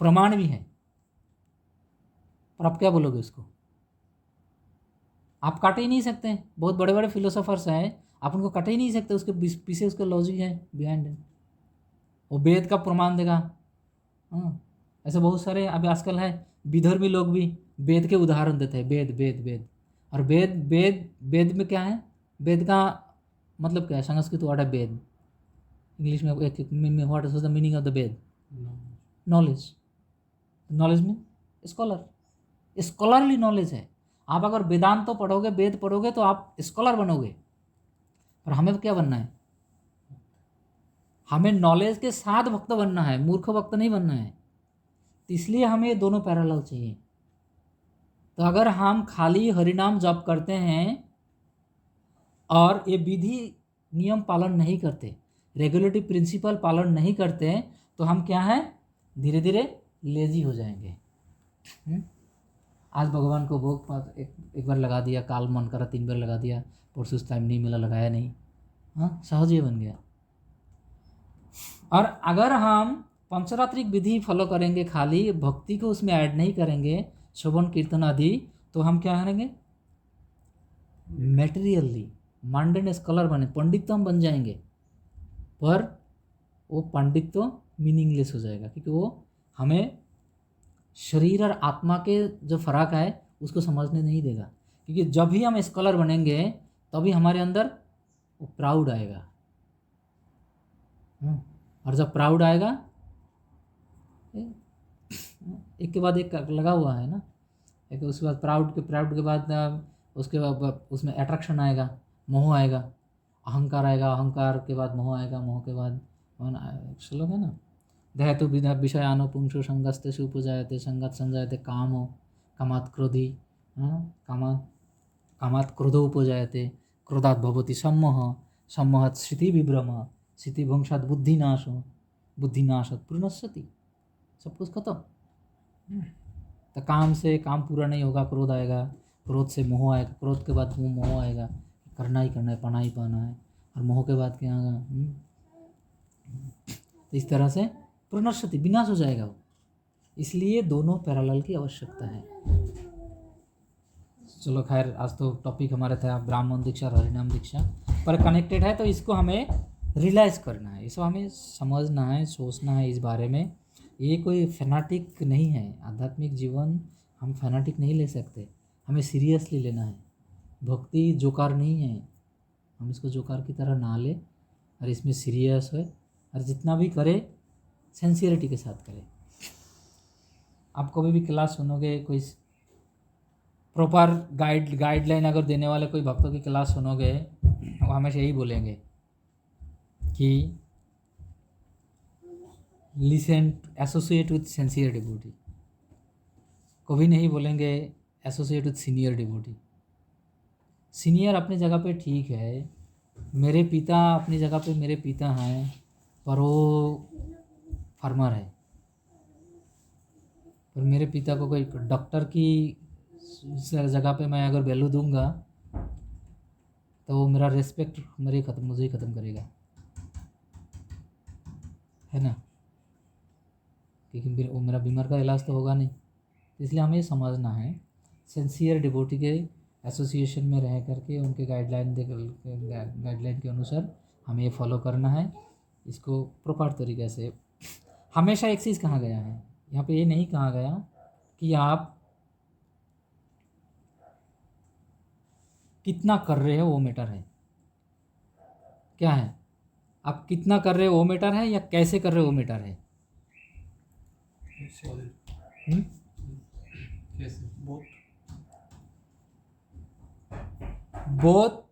प्रमाण भी है, पर आप क्या बोलोगे उसको? आप काट ही नहीं सकते। बहुत बड़े बड़े फिलोसोफर्स हैं, आप उनको काट ही नहीं सकते, उसके पीछे उसका लॉजिक है, बिहाइंड है। वो वेद का प्रमाण देगा। हाँ, ऐसे बहुत सारे अभी आजकल है, विधर्मी लोग भी वेद के उदाहरण देते हैं। वेद वेद वेद और वेद वेद वेद में क्या है? वेद का मतलब क्या है? संस्कृत वर्ड है वेद, इंग्लिश में what is the meaning of the Veda? Knowledge. Knowledge में स्कॉलर, स्कॉलरली नॉलेज है। आप अगर वेदांत तो पढ़ोगे, वेद पढ़ोगे तो आप स्कॉलर बनोगे। और हमें क्या बनना है? हमें नॉलेज के साथ भक्त बनना है, मूर्ख भक्त नहीं बनना है। तो इसलिए हमें ये दोनों पैरेलल चाहिए। तो अगर हम खाली हरिनाम जप करते हैं और ये विधि नियम पालन नहीं करते, रेगुलेटरी प्रिंसिपल पालन नहीं करते, तो हम क्या हैं? धीरे धीरे लेजी हो जाएंगे। आज भगवान को भोग एक बार लगा दिया, काल मन करा 3 बार लगा दिया, परसों टाइम नहीं मिला, लगाया नहीं, हाँ, सहज ही बन गया। और अगर हम पंचरात्रिक विधि फॉलो करेंगे, खाली भक्ति को उसमें ऐड नहीं करेंगे, श्रवण कीर्तन आदि, तो हम क्या करेंगे? मेटेरियली मांडन स्कॉलर बने, पंडित तो हम बन जाएंगे, पर वो पंडित तो मीनिंगलेस हो जाएगा, क्योंकि वो हमें शरीर और आत्मा के जो फर्क है उसको समझने नहीं देगा। क्योंकि जब भी हम स्कॉलर बनेंगे तभी हमारे अंदर वो प्राउड आएगा। और जब प्राउड आएगा, एक के बाद एक लगा हुआ है ना, एक उसके बाद प्राउड के बाद उसके बाद उसमें अट्रैक्शन आएगा, मोह आएगा, अहंकार आएगा, अहंकार के बाद मोह आएगा, मोह के बाद श्लोक है ना, देहतु विषयानो पुंसो संगस्तेषु उपजायते संगत संजायते कामो कामात् क्रोधी, कामात् क्रोधो उपजायते क्रोधात् भवति सम्मोह, सम्मोहात् स्मृति विभ्रम, स्मृति भंशात् बुद्धिनाशो, बुद्धिनाशात् प्रणश्यति। सब कुछ खत्म। तो काम से काम पूरा नहीं होगा, क्रोध आएगा, क्रोध से मोह आएगा, क्रोध के बाद मोह आएगा, करना ही करना है, पाना ही पाना है, और मोह के बाद क्या आएगा? तो इस तरह से प्रणश्यति, विनाश हो जाएगा वो। इसलिए दोनों पैरेलल की आवश्यकता है। चलो खैर, आज तो टॉपिक हमारा था ब्राह्मण दीक्षा और हरिनाम दीक्षा, पर कनेक्टेड है, तो इसको हमें रियलाइज करना है, इसको हमें समझना है, सोचना है इस बारे में। ये कोई फैनाटिक नहीं है, आध्यात्मिक जीवन हम फैनाटिक नहीं ले सकते, हमें सीरियसली लेना है। भक्ति जोकार नहीं है, हम इसको जोकार की तरह ना ले, और इसमें सीरियस है, और जितना भी करे सेंसियरिटी के साथ करें। आप कभी भी क्लास सुनोगे, कोई प्रॉपर गाइडलाइन अगर देने वाले कोई भक्तों की क्लास सुनोगे, वो हमेशा यही बोलेंगे कि listen, associate with sincere devotee. कभी नहीं बोलेंगे associate with senior devotee. Senior अपनी जगह पे ठीक है, मेरे पिता अपनी जगह पे मेरे पिता हैं, पर वो फार्मर है, पर मेरे पिता को कोई डॉक्टर की जगह पे मैं अगर वैल्यू दूंगा तो वो मेरा रिस्पेक्ट मुझे ही ख़त्म करेगा, है ना, क्योंकि वो मेरा बीमार का इलाज तो होगा नहीं। इसलिए हमें समझना है, सिंसियर डिवोटी के एसोसिएशन में रह करके उनके गाइडलाइन के अनुसार हमें ये फॉलो करना है, इसको प्रॉपर तरीके से। हमेशा एक चीज़ कहा गया है यहाँ पे, ये नहीं कहा गया कि कितना कर रहे हो वो मैटर है। क्या है, आप कितना कर रहे हो वो मैटर है या कैसे कर रहे हो वो मैटर है। हम्म? कैसे बहुत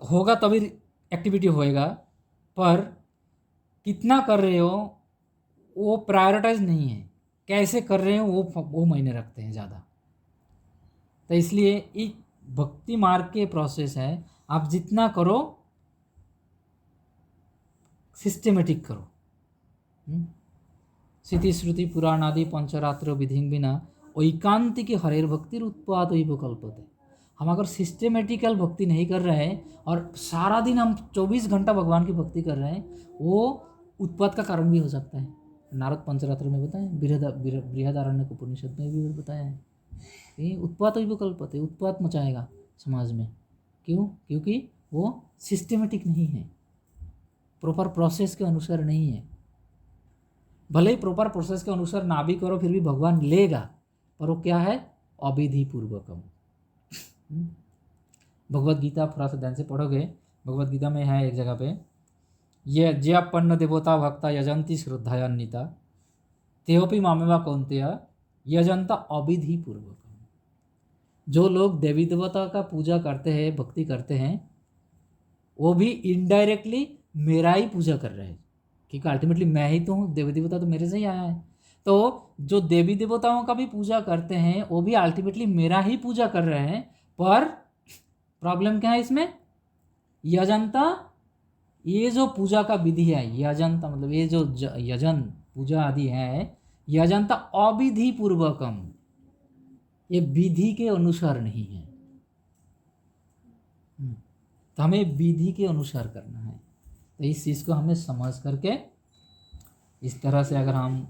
होगा तभी एक्टिविटी होएगा, पर कितना कर रहे हो वो प्रायोरिटाइज नहीं है, कैसे कर रहे हो वो मायने रखते हैं ज़्यादा। तो इसलिए एक भक्ति मार्ग के प्रोसेस है, आप जितना करो सिस्टेमेटिक करो। स्थिति श्रुति पुराण आदि पंचरात्र विधि बिना ऐकांतिक हरेर भक्तिर उत्पाद कल्पते। हम अगर सिस्टेमेटिकल भक्ति नहीं कर रहे हैं और सारा दिन हम 24 घंटा भगवान की भक्ति कर रहे हैं, वो उत्पाद का कारण भी हो सकता है। नारद पंचरात्र में बताया, बृहदारण्यक उपनिषद में भी बताया है कि उत्पाद कल्पते, उत्पाद मचाएगा समाज में। क्यों? क्योंकि वो सिस्टेमेटिक नहीं है, प्रॉपर प्रोसेस के अनुसार नहीं है। भले ही प्रॉपर प्रोसेस के अनुसार ना भी करो फिर भी भगवान लेगा, पर वो क्या है, अविधि पूर्वकम। भगवद गीता थोड़ा सा ध्यान से पढ़ोगे, भगवद गीता में है एक जगह पे, ये जयापन्न देवता भक्ता यजंती श्रद्धान्विता तेवपि मामेवा कौन्तेय यजंता अविधि पूर्वकम। जो लोग देवी देवता का पूजा करते हैं, भक्ति करते हैं, वो भी इनडायरेक्टली मेरा ही पूजा कर रहे हैं, क्योंकि अल्टीमेटली मैं ही तो हूँ, देवी देवता तो मेरे से ही आया है। तो जो देवी देवताओं का भी पूजा करते हैं वो भी अल्टीमेटली मेरा ही पूजा कर रहे हैं, पर प्रॉब्लम क्या है इसमें, यजंता, ये जो पूजा का विधि है, यजंता मतलब ये जो यजन पूजा आदि है, यजंता अविधि पूर्वकम, ये विधि के अनुसार नहीं है। तो हमें विधि के अनुसार करना है। तो इस चीज़ को हमें समझ करके इस तरह से अगर हम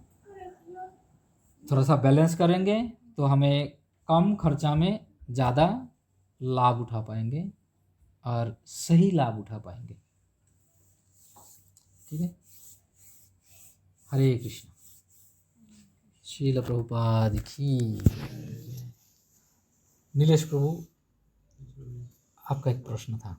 थोड़ा सा बैलेंस करेंगे तो हमें कम खर्चा में ज़्यादा लाभ उठा पाएंगे और सही लाभ उठा पाएंगे। ठीक है, हरे कृष्ण। श्रील प्रभुपाद की। नीलेश प्रभु, आपका एक प्रश्न था।